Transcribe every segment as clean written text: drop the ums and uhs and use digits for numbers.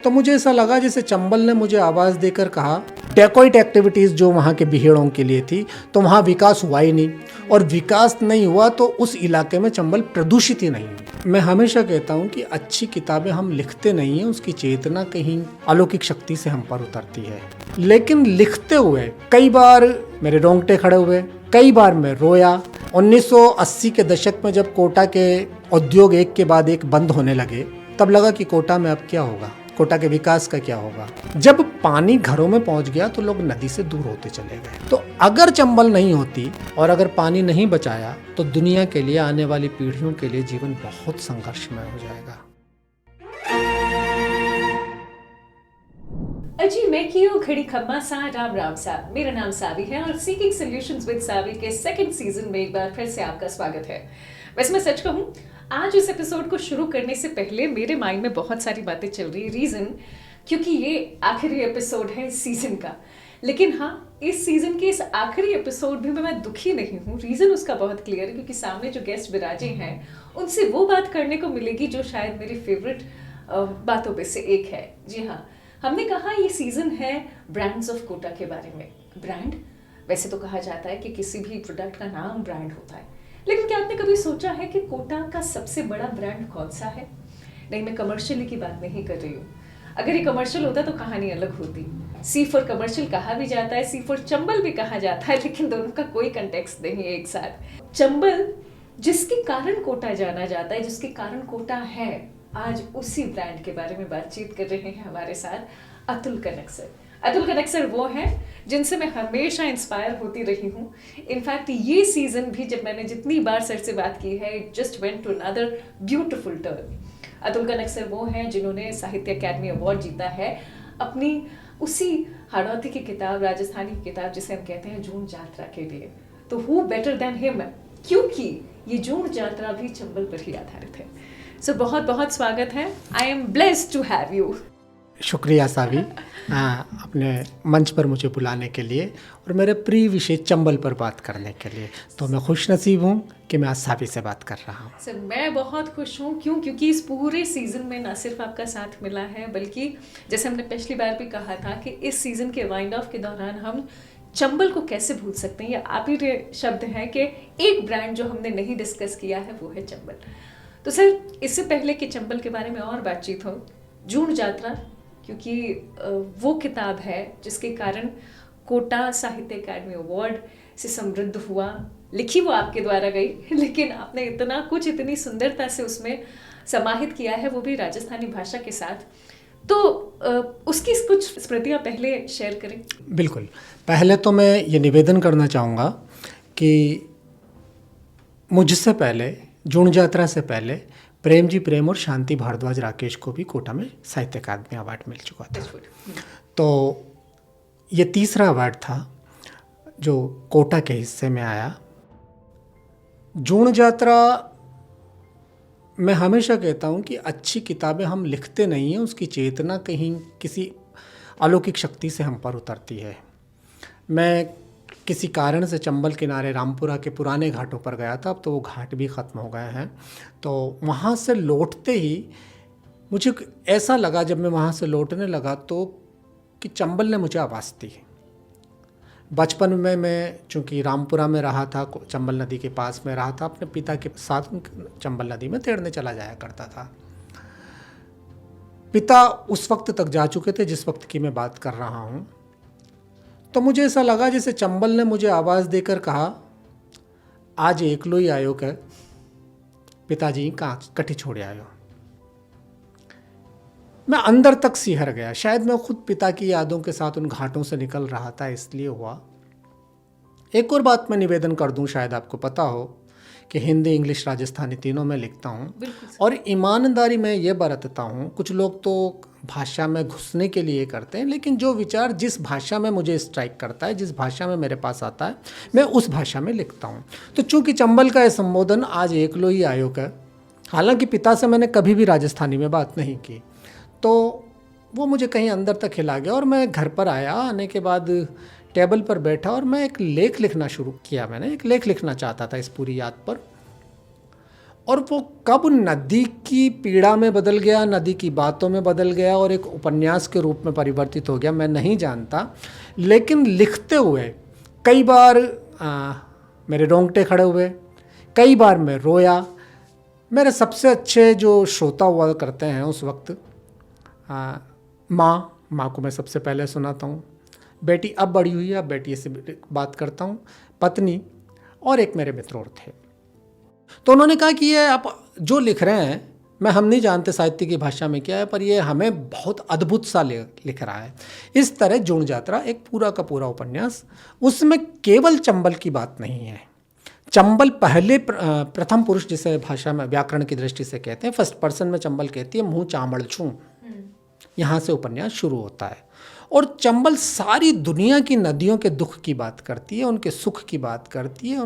तो मुझे ऐसा लगा जैसे चंबल ने मुझे आवाज़ देकर कहा, डेकोइट एक्टिविटीज़ जो वहाँ के बिहेड़ों के लिए थी, तो वहाँ विकास हुआ ही नहीं, और विकास नहीं हुआ तो उस इलाके में चंबल प्रदूषित ही नहीं हुई। मैं हमेशा कहता हूँ कि अच्छी किताबें हम लिखते नहीं हैं, उसकी चेतना कहीं अलौकिक शक्ति से हम पर उतरती है। लेकिन लिखते हुए कई बार मेरे रोंगटे खड़े हुए, कई बार मैं रोया। 1980 के दशक में जब कोटा के उद्योग एक के बाद एक बंद होने लगे, तब लगा कि कोटा में अब क्या होगा, कोटा के विकास का क्या होगा। जब पानी घरों में पहुंच गया तो लोग नदी से दूर होते चले गए। तो अगर चंबल नहीं होती और अगर पानी नहीं बचाया तो दुनिया के लिए, आने वाली पीढ़ियों के लिए जीवन बहुत संघर्षमय हो जाएगा। अजी मैं कियो खड़ी खम्मा सा राम राम सा। मेरा नाम सावी है और सीकिंग सॉल्यूशंस विद सावी के सेकंड सीजन में एक बार फिर से आपका स्वागत है। वैसे मैं सच कहूँ, आज इस एपिसोड को शुरू करने से पहले मेरे माइंड में बहुत सारी बातें चल रही। रीजन क्योंकि ये आखिरी एपिसोड है इस सीजन का। लेकिन हाँ, इस सीजन के इस आखिरी एपिसोड में मैं दुखी नहीं हूँ। रीजन उसका बहुत क्लियर है, क्योंकि सामने जो गेस्ट विराजे हैं उनसे वो बात करने को मिलेगी जो शायद मेरी फेवरेट बातों में से एक है। जी हाँ, हमने कहा ये सीजन है ब्रांड्स ऑफ कोटा के बारे में। ब्रांड, वैसे तो कहा जाता है कि किसी भी प्रोडक्ट का नाम ब्रांड होता है, लेकिन क्या आपने कभी सोचा है कि कोटा का सबसे बड़ा ब्रांड कौन सा है? नहीं, मैं कमर्शियली की बात नहीं कर रही हूँ। अगर ये कमर्शियल होता तो कहानी अलग होती। सी फॉर कमर्शियल कहा भी जाता है, सी फॉर चंबल भी कहा जाता है, लेकिन दोनों का कोई कंटेक्स्ट नहीं है एक साथ। चंबल जिसके कारण कोटा जाना जाता है, जिसके कारण कोटा है, आज उसी ब्रांड के बारे में बातचीत कर रहे हैं हमारे साथ अतुल कनक सर। अतुल कनक सर वो हैं जिनसे मैं हमेशा इंस्पायर होती रही हूँ। इनफैक्ट ये सीजन भी जब मैंने जितनी बार सर से बात की है, it just went to another beautiful turn. Atul Kanak sir वो हैं जिन्होंने साहित्य अकादमी अवार्ड जीता है अपनी उसी हाड़ौती की किताब, राजस्थानी की किताब जिसे हम कहते हैं जून जात्रा के लिए। तो हु बेटर देन हिम, क्योंकि ये जून जात्रा भी चंबल पर ही आधारित है। सो बहुत बहुत स्वागत है। I am blessed to have you. शुक्रिया सावी, अपने मंच पर मुझे बुलाने के लिए और मेरे प्रिय विषय चंबल पर बात करने के लिए। तो मैं खुश नसीब हूँ कि मैं आज सावी से बात कर रहा हूँ। सर मैं बहुत खुश हूँ, क्योंकि इस पूरे सीज़न में ना सिर्फ आपका साथ मिला है, बल्कि जैसे हमने पिछली बार भी कहा था कि इस सीज़न के वाइंड ऑफ के दौरान हम चंबल को कैसे भूल सकते हैं। ये आप ही शब्द है कि एक ब्रांड जो हमने नहीं डिस्कस किया है वो है चंबल। तो सर, इससे पहले कि चंबल के बारे में और बातचीत हो, जून जात्रा, क्योंकि वो किताब है जिसके कारण कोटा साहित्य अकादमी अवार्ड से समृद्ध हुआ। लिखी वो आपके द्वारा गई, लेकिन आपने इतना कुछ, इतनी सुंदरता से उसमें समाहित किया है, वो भी राजस्थानी भाषा के साथ। तो उसकी कुछ स्मृतियाँ पहले शेयर करें। बिल्कुल। पहले तो मैं ये निवेदन करना चाहूँगा कि मुझसे पहले, जून यात्रा से पहले, प्रेम जी प्रेम और शांति भारद्वाज राकेश को भी कोटा में साहित्य अकादमी अवार्ड मिल चुका था। तो ये तीसरा अवार्ड था जो कोटा के हिस्से में आया। जून यात्रा, मैं हमेशा कहता हूँ कि अच्छी किताबें हम लिखते नहीं हैं, उसकी चेतना कहीं किसी अलौकिक शक्ति से हम पर उतरती है। मैं किसी कारण से चंबल किनारे रामपुरा के पुराने घाटों पर गया था, अब तो वो घाट भी ख़त्म हो गए हैं। तो वहाँ से लौटते ही मुझे ऐसा लगा, जब मैं वहाँ से लौटने लगा तो, कि चंबल ने मुझे आवाज़ दी। बचपन में मैं चूँकि रामपुरा में रहा था, चंबल नदी के पास में रहा था, अपने पिता के साथ चंबल नदी में तैरने चला जाया करता था। पिता उस वक्त तक जा चुके थे जिस वक्त की मैं बात कर रहा हूँ। तो मुझे ऐसा लगा जैसे चंबल ने मुझे आवाज़ देकर कहा, आज एकलो ही आयो के पिताजी कहाँ कटी छोड़े आयो। मैं अंदर तक सिहर गया। शायद मैं खुद पिता की यादों के साथ उन घाटों से निकल रहा था, इसलिए हुआ। एक और बात मैं निवेदन कर दूं, शायद आपको पता हो कि हिंदी, इंग्लिश, राजस्थानी तीनों में लिखता हूँ और ईमानदारी में ये बरतता हूँ। कुछ लोग तो भाषा में घुसने के लिए करते हैं, लेकिन जो विचार जिस भाषा में मुझे स्ट्राइक करता है, जिस भाषा में मेरे पास आता है, मैं उस भाषा में लिखता हूँ। तो चूँकि चंबल का यह संबोधन आज एकलो ही आयोग है, हालांकि पिता से मैंने कभी भी राजस्थानी में बात नहीं की, तो वो मुझे कहीं अंदर तक हिला गया। और मैं घर पर आया, आने के बाद टेबल पर बैठा और मैं एक लेख लिखना शुरू किया। मैंने एक लेख लिखना चाहता था इस पूरी याद पर। और वो कब नदी की पीड़ा में बदल गया, नदी की बातों में बदल गया और एक उपन्यास के रूप में परिवर्तित हो गया, मैं नहीं जानता। लेकिन लिखते हुए कई बार मेरे रोंगटे खड़े हुए, कई बार मैं रोया। मेरे सबसे अच्छे जो श्रोता हुआ करते हैं उस वक्त माँ को मैं सबसे पहले सुनाता हूँ, बेटी अब बड़ी हुई है, अब बेटी से बात करता हूँ, पत्नी और एक मेरे मित्र और थे। तो उन्होंने कहा कि ये आप जो लिख रहे हैं, हम नहीं जानते साहित्य की भाषा में क्या है, पर ये हमें बहुत अद्भुत सा लिख रहा है। इस तरह जूण जात्रा एक पूरा का पूरा उपन्यास, उसमें केवल चंबल की बात नहीं है। चंबल पहले प्रथम पुरुष जिसे भाषा में व्याकरण की दृष्टि से कहते हैं, फर्स्ट पर्सन में चंबल कहती है, मुँह चांबड़ छूं, यहाँ से उपन्यास शुरू होता है। और चंबल सारी दुनिया की नदियों के दुख की बात करती है, उनके सुख की बात करती है,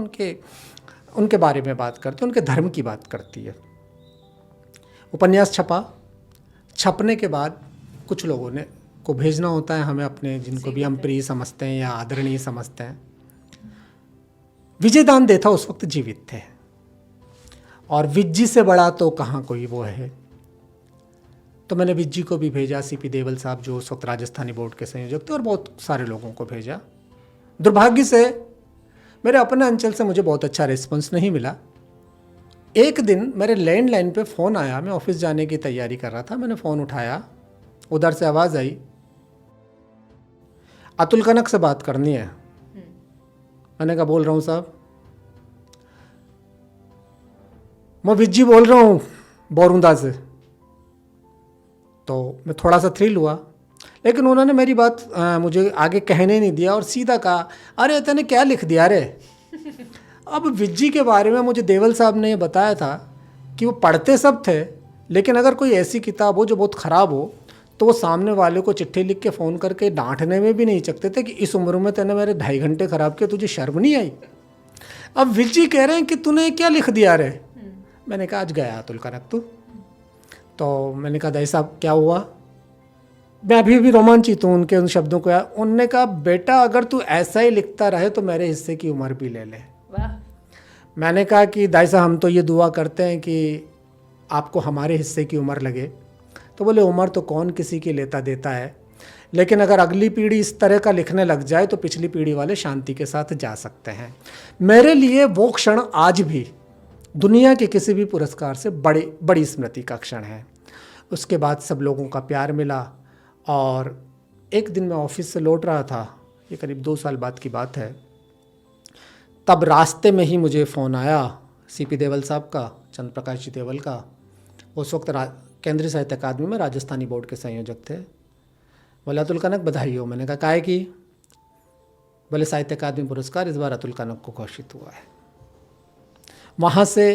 उनके बारे में बात करती है, उनके धर्म की बात करती है। उपन्यास छपा, छपने के बाद कुछ लोगों ने को भेजना होता है हमें अपने, जिनको भी हम प्रिय समझते हैं या आदरणीय समझते हैं। विजयदान देथा उस वक्त जीवित थे और विज्जी से बड़ा तो कहाँ कोई वो है। तो मैंने विज्जी को भी भेजा, सीपी देवल साहब जो उस वक्त राजस्थानी बोर्ड के संयोजक थे, और बहुत सारे लोगों को भेजा। दुर्भाग्य से मेरे अपने अंचल से मुझे बहुत अच्छा रिस्पॉन्स नहीं मिला। एक दिन मेरे लैंडलाइन पे फ़ोन आया, मैं ऑफिस जाने की तैयारी कर रहा था, मैंने फ़ोन उठाया, उधर से आवाज़ आई, अतुल कनक से बात करनी है। मैंने कहा बोल रहा हूँ साहब। मैं विज्जी बोल रहा हूँ बोरुंदा से। तो मैं थोड़ा सा थ्रिल हुआ, लेकिन उन्होंने मेरी बात मुझे आगे कहने नहीं दिया और सीधा कहा, अरे तूने क्या लिख दिया रे। अब विज्जी के बारे में मुझे देवल साहब ने ये बताया था कि वो पढ़ते सब थे, लेकिन अगर कोई ऐसी किताब हो जो बहुत ख़राब हो तो वो सामने वाले को चिट्ठी लिख के फ़ोन करके डांटने में भी नहीं चकते थे कि इस उम्र में तूने मेरे 2.5 घंटे ख़राब किए, तुझे शर्म नहीं आई। अब विज्जी कह रहे हैं कि तूने क्या लिख दिया रे। मैंने कहा आज गया अतुल कनक तू। तो मैंने कहा दाई साहब क्या हुआ। मैं अभी भी रोमांचित हूँ उनके उन शब्दों को। उनने कहा बेटा अगर तू ऐसा ही लिखता रहे तो मेरे हिस्से की उम्र भी ले ले। वाह। मैंने कहा कि दाई साहब हम तो ये दुआ करते हैं कि आपको हमारे हिस्से की उम्र लगे। तो बोले उम्र तो कौन किसी की लेता देता है, लेकिन अगर अगली पीढ़ी इस तरह का लिखने लग जाए तो पिछली पीढ़ी वाले शांति के साथ जा सकते हैं। मेरे लिए वो क्षण आज भी दुनिया के किसी भी पुरस्कार से बड़ी स्मृति का क्षण है। उसके बाद सब लोगों का प्यार मिला और एक दिन मैं ऑफिस से लौट रहा था, ये करीब 2 साल बाद की बात है, तब रास्ते में ही मुझे फ़ोन आया सीपी देवल साहब का, चंद्र प्रकाश जी देवल का। उस वक्त केंद्रीय साहित्य अकादमी में राजस्थानी बोर्ड के संयोजक थे। बोले अतुल कनक बधाई हो। मैंने कहा काहे की। बोले साहित्य अकादमी पुरस्कार इस बार अतुल कनक को घोषित हुआ है। वहाँ से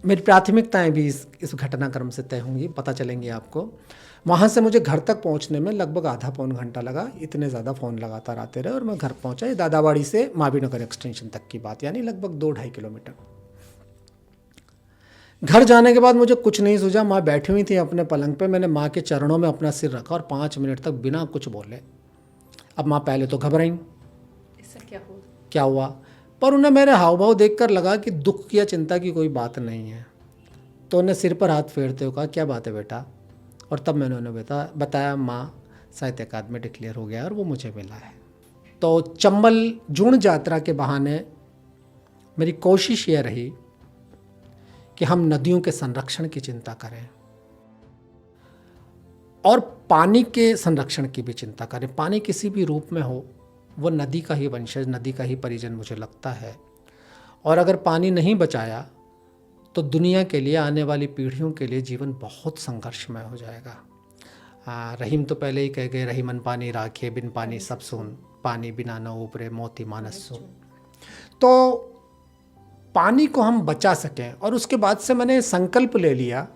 मेरी प्राथमिकताएं भी इस घटनाक्रम से तय होंगी, पता चलेंगी आपको। वहाँ से मुझे घर तक पहुँचने में लगभग आधा पौन घंटा लगा, इतने ज़्यादा फ़ोन लगातार आते रहे और मैं घर पहुँचा। ये दादाबाड़ी से मावीनगर एक्सटेंशन तक की बात, यानी लगभग 2-2.5 किलोमीटर। घर जाने के बाद मुझे कुछ नहीं सूझा। माँ बैठी हुई थी अपने पलंग पे, मैंने माँ के चरणों में अपना सिर रखा और 5 मिनट तक बिना कुछ बोले। अब माँ पहले तो घबराई, ऐसा क्या हुआ, पर उन्हें मेरे हाव भाव देखकर लगा कि दुख या चिंता की कोई बात नहीं है। तो उन्हें सिर पर हाथ फेरते हुए कहा क्या बात है बेटा। और तब मैंने उन्हें बताया माँ साहित्य अकादमी डिक्लेयर हो गया और वो मुझे मिला है। तो चंबल जूण यात्रा के बहाने मेरी कोशिश ये रही कि हम नदियों के संरक्षण की चिंता करें और पानी के संरक्षण की भी चिंता करें। पानी किसी भी रूप में हो, वो नदी का ही वंशज, नदी का ही परिजन मुझे लगता है। और अगर पानी नहीं बचाया तो दुनिया के लिए, आने वाली पीढ़ियों के लिए जीवन बहुत संघर्षमय हो जाएगा। रहीम तो पहले ही कह गए, रहीमन पानी राखे बिन पानी सब सून, पानी बिना न उबरे मोती मानस सून। तो पानी को हम बचा सकें। और उसके बाद से मैंने संकल्प ले लिया,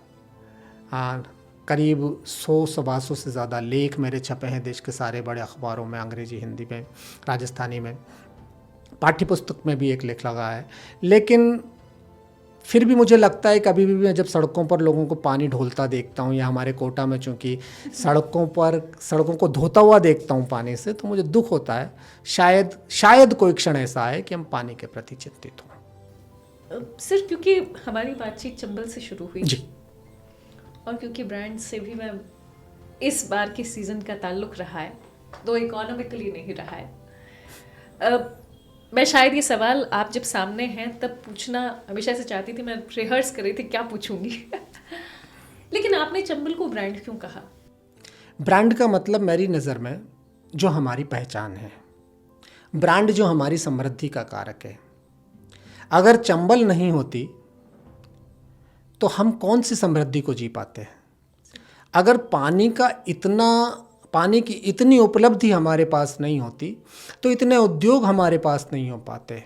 करीब 100-125 से ज़्यादा लेख मेरे छपे हैं देश के सारे बड़े अखबारों में, अंग्रेजी, हिंदी में, राजस्थानी में, पाठ्य पुस्तक में भी एक लेख लगा है। लेकिन फिर भी मुझे लगता है कभी भी मैं जब सड़कों पर लोगों को पानी ढोलता देखता हूँ, या हमारे कोटा में चूँकि सड़कों को धोता हुआ देखता हूँ पानी से, तो मुझे दुख होता है। शायद कोई क्षण ऐसा है कि हम पानी के प्रति चिंतित हों। सर, क्योंकि हमारी बातचीत चंबल से शुरू हुई जी। और क्योंकि ब्रांड से भी मैं इस बार के सीज़न का ताल्लुक रहा है, दो इकोनॉमिकली नहीं रहा है। मैं शायद ये सवाल आप जब सामने हैं तब पूछना हमेशा से चाहती थी, मैं रिहर्स कर रही थी क्या पूछूंगी लेकिन आपने चंबल को ब्रांड क्यों कहा? ब्रांड का मतलब मेरी नज़र में जो हमारी पहचान है, ब्रांड जो हमारी समृद्धि का कारक है। अगर चंबल नहीं होती तो हम कौन सी समृद्धि को जी पाते हैं? अगर पानी की इतनी उपलब्धि हमारे पास नहीं होती तो इतने उद्योग हमारे पास नहीं हो पाते।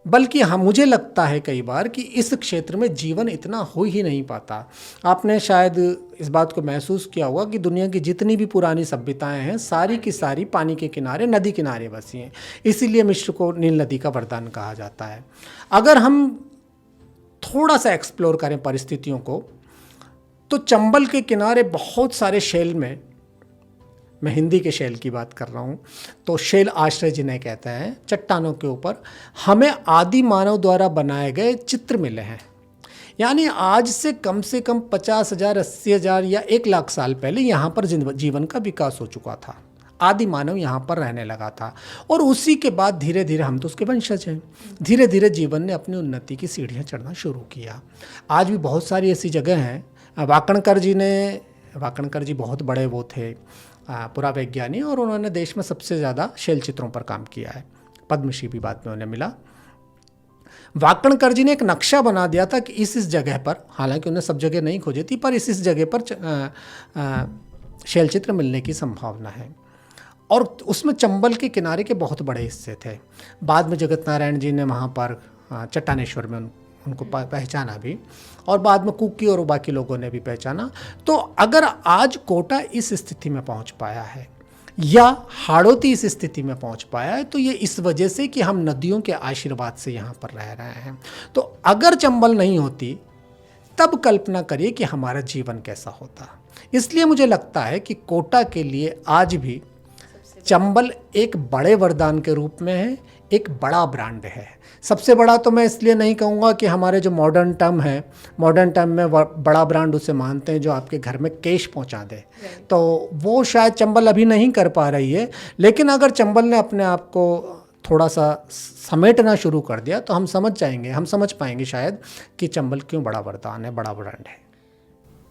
बल्कि मुझे लगता है कई बार कि इस क्षेत्र में जीवन इतना हो ही नहीं पाता। आपने शायद इस बात को महसूस किया होगा कि दुनिया की जितनी भी पुरानी सभ्यताएं हैं सारी की सारी पानी के किनारे, नदी किनारे बसी हैं। इसीलिए मिस्र को नील नदी का वरदान कहा जाता है। अगर हम थोड़ा सा एक्सप्लोर करें परिस्थितियों को तो चंबल के किनारे बहुत सारे शेल में, मैं हिंदी के शेल की बात कर रहा हूँ, तो शेल आश्रय जिन्हें कहते हैं, चट्टानों के ऊपर हमें आदि मानव द्वारा बनाए गए चित्र मिले हैं। यानी आज से कम 50,000, 80,000 या 1,00,000 साल पहले यहाँ पर जीवन का विकास हो चुका था। आदि मानव यहाँ पर रहने लगा था और उसी के बाद धीरे धीरे हम तो उसके वंशज हैं। धीरे धीरे जीवन ने अपनी उन्नति की सीढ़ियाँ चढ़ना शुरू किया। आज भी बहुत सारी ऐसी जगह हैं। वाकणकर जी बहुत बड़े वो थे पुरावैज्ञानिक, और उन्होंने देश में सबसे ज़्यादा शैल चित्रों पर काम किया है। पद्मश्री भी बाद में उन्हें मिला। वाकणकर जी ने एक नक्शा बना दिया था कि इस जगह पर, हालांकि उन्हें सब जगह नहीं खोजी थी, पर इस जगह पर शैल चित्र मिलने की संभावना है। और उसमें चंबल के किनारे के बहुत बड़े हिस्से थे। बाद में जगत नारायण जी ने वहाँ पर चट्टानेश्वर में उनको पहचाना भी, और बाद में कुकी और बाकी लोगों ने भी पहचाना। तो अगर आज कोटा इस स्थिति में पहुंच पाया है या हाड़ौती इस स्थिति में पहुंच पाया है तो ये इस वजह से कि हम नदियों के आशीर्वाद से यहाँ पर रह रहे हैं। तो अगर चंबल नहीं होती तब कल्पना करिए कि हमारा जीवन कैसा होता। इसलिए मुझे लगता है कि कोटा के लिए आज भी चंबल एक बड़े वरदान के रूप में है, एक बड़ा ब्रांड है। सबसे बड़ा तो मैं इसलिए नहीं कहूँगा कि हमारे जो मॉडर्न टर्म है, मॉडर्न टर्म में बड़ा ब्रांड उसे मानते हैं जो आपके घर में कैश पहुँचा दे, तो वो शायद चंबल अभी नहीं कर पा रही है। लेकिन अगर चंबल ने अपने आप को थोड़ा सा समेटना शुरू कर दिया तो हम समझ पाएंगे शायद कि चंबल क्यों बड़ा वरदान है, बड़ा ब्रांड है।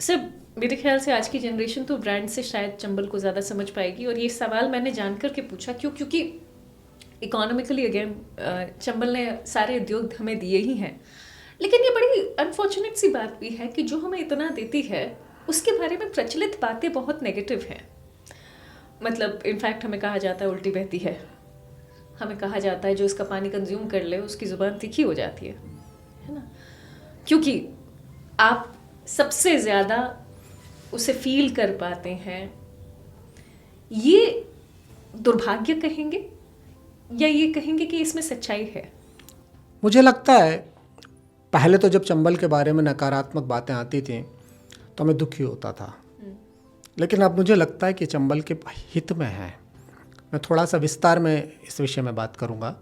सर, मेरे ख्याल से आज की जनरेशन तो ब्रांड से शायद चंबल को ज़्यादा समझ पाएगी। और ये सवाल मैंने जानकर के पूछा क्योंकि इकोनॉमिकली अगेन चंबल ने सारे उद्योग हमें दिए ही हैं, लेकिन ये बड़ी अनफॉर्चुनेट सी बात भी है कि जो हमें इतना देती है उसके बारे में प्रचलित बातें बहुत नेगेटिव हैं। मतलब इनफैक्ट हमें कहा जाता है उल्टी बहती है, हमें कहा जाता है जो इसका पानी कंज्यूम कर ले उसकी ज़ुबान तीखी हो जाती है ना, क्योंकि आप सबसे ज़्यादा उसे फील कर पाते हैं। ये दुर्भाग्य कहेंगे या ये कहेंगे कि इसमें सच्चाई है? मुझे लगता है पहले तो जब चंबल के बारे में नकारात्मक बातें आती थीं तो मैं दुखी होता था, लेकिन अब मुझे लगता है कि चंबल के हित में है। मैं थोड़ा सा विस्तार में इस विषय में बात करूंगा।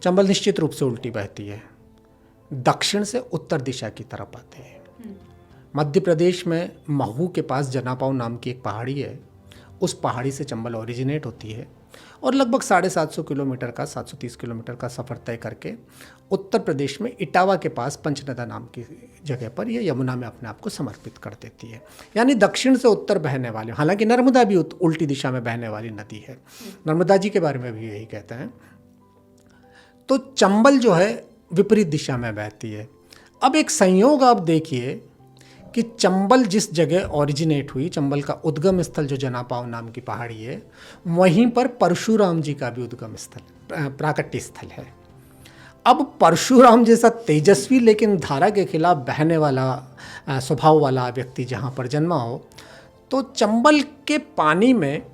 चंबल निश्चित रूप से उल्टी बहती है, दक्षिण से उत्तर दिशा की तरफ आती है। मध्य प्रदेश में महू के पास जनापाव नाम की एक पहाड़ी है, उस पहाड़ी से चंबल ओरिजिनेट होती है और लगभग 750 किलोमीटर का 730 किलोमीटर का सफ़र तय करके उत्तर प्रदेश में इटावा के पास पंचनदा नाम की जगह पर यह यमुना में अपने आप को समर्पित कर देती है। यानी दक्षिण से उत्तर बहने वाली, हालांकि नर्मदा भी उल्टी दिशा में बहने वाली नदी है, नर्मदा जी के बारे में भी यही कहते हैं। तो चंबल जो है विपरीत दिशा में बहती है। अब एक संयोग आप देखिए कि चंबल जिस जगह ओरिजिनेट हुई, चंबल का उद्गम स्थल जो जनापाव नाम की पहाड़ी है, वहीं पर परशुराम जी का भी उद्गम स्थल, प्राकट्य स्थल है। अब परशुराम जैसा तेजस्वी लेकिन धारा के खिलाफ बहने वाला स्वभाव वाला व्यक्ति जहाँ पर जन्मा हो, तो चंबल के पानी में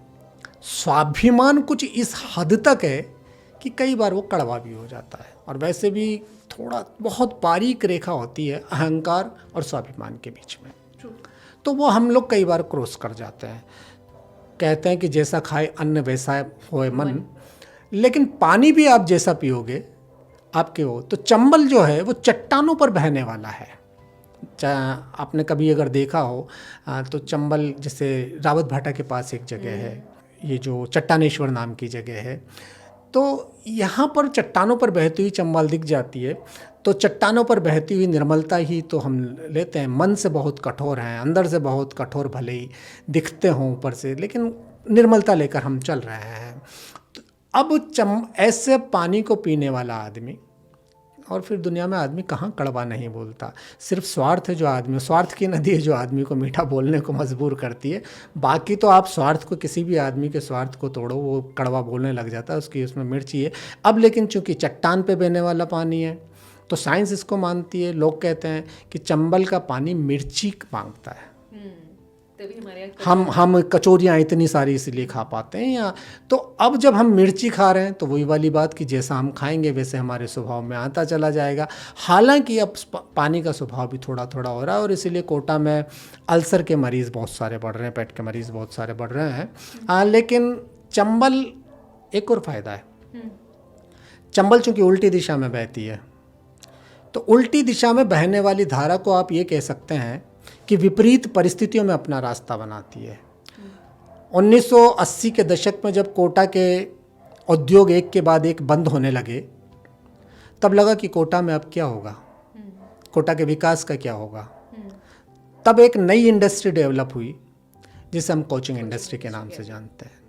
स्वाभिमान कुछ इस हद तक है कि कई बार वो कड़वा भी हो जाता है। और वैसे भी थोड़ा बहुत बारीक रेखा होती है अहंकार और स्वाभिमान के बीच में, तो वो हम लोग कई बार क्रॉस कर जाते हैं। कहते हैं कि जैसा खाए अन्न वैसा होए मन, लेकिन पानी भी आप जैसा पियोगे आपके वो, तो चंबल जो है वो चट्टानों पर बहने वाला है। आपने कभी अगर देखा हो तो चंबल, जैसे रावत भाटा के पास एक जगह है, ये जो चट्टानेश्वर नाम की जगह है, तो यहाँ पर चट्टानों पर बहती हुई चंबल दिख जाती है। तो चट्टानों पर बहती हुई निर्मलता ही तो हम लेते हैं। मन से बहुत कठोर हैं, अंदर से बहुत कठोर भले ही दिखते हों ऊपर से, लेकिन निर्मलता लेकर हम चल रहे हैं। तो अब ऐसे पानी को पीने वाला आदमी, और फिर दुनिया में आदमी कहाँ कड़वा नहीं बोलता, सिर्फ स्वार्थ है जो आदमी, स्वार्थ की नदी है जो आदमी को मीठा बोलने को मजबूर करती है। बाकी तो आप स्वार्थ को, किसी भी आदमी के स्वार्थ को तोड़ो, वो कड़वा बोलने लग जाता है, उसकी उसमें मिर्ची है। अब लेकिन चूंकि चट्टान पे बहने वाला पानी है तो साइंस इसको मानती है। लोग कहते हैं कि चंबल का पानी मिर्ची मांगता है। तभी हमारे यहाँ हम कचौरियाँ इतनी सारी इसलिए खा पाते हैं। या तो अब जब हम मिर्ची खा रहे हैं तो वही वाली बात कि जैसा हम खाएंगे वैसे हमारे स्वभाव में आता चला जाएगा। हालांकि अब पानी का स्वभाव भी थोड़ा थोड़ा हो रहा है, और इसीलिए कोटा में अल्सर के मरीज़ बहुत सारे बढ़ रहे हैं, पेट के मरीज़ बहुत सारे बढ़ रहे हैं। लेकिन चंबल एक और फ़ायदा है, चंबल चूँकि उल्टी दिशा में बहती है, तो उल्टी दिशा में बहने वाली धारा को आप ये कह सकते हैं कि विपरीत परिस्थितियों में अपना रास्ता बनाती है। 1980 के दशक में जब कोटा के उद्योग एक के बाद एक बंद होने लगे, तब लगा कि कोटा में अब क्या होगा, कोटा के विकास का क्या होगा। तब एक नई इंडस्ट्री डेवलप हुई जिसे हम कोचिंग इंडस्ट्री के नाम से जानते हैं।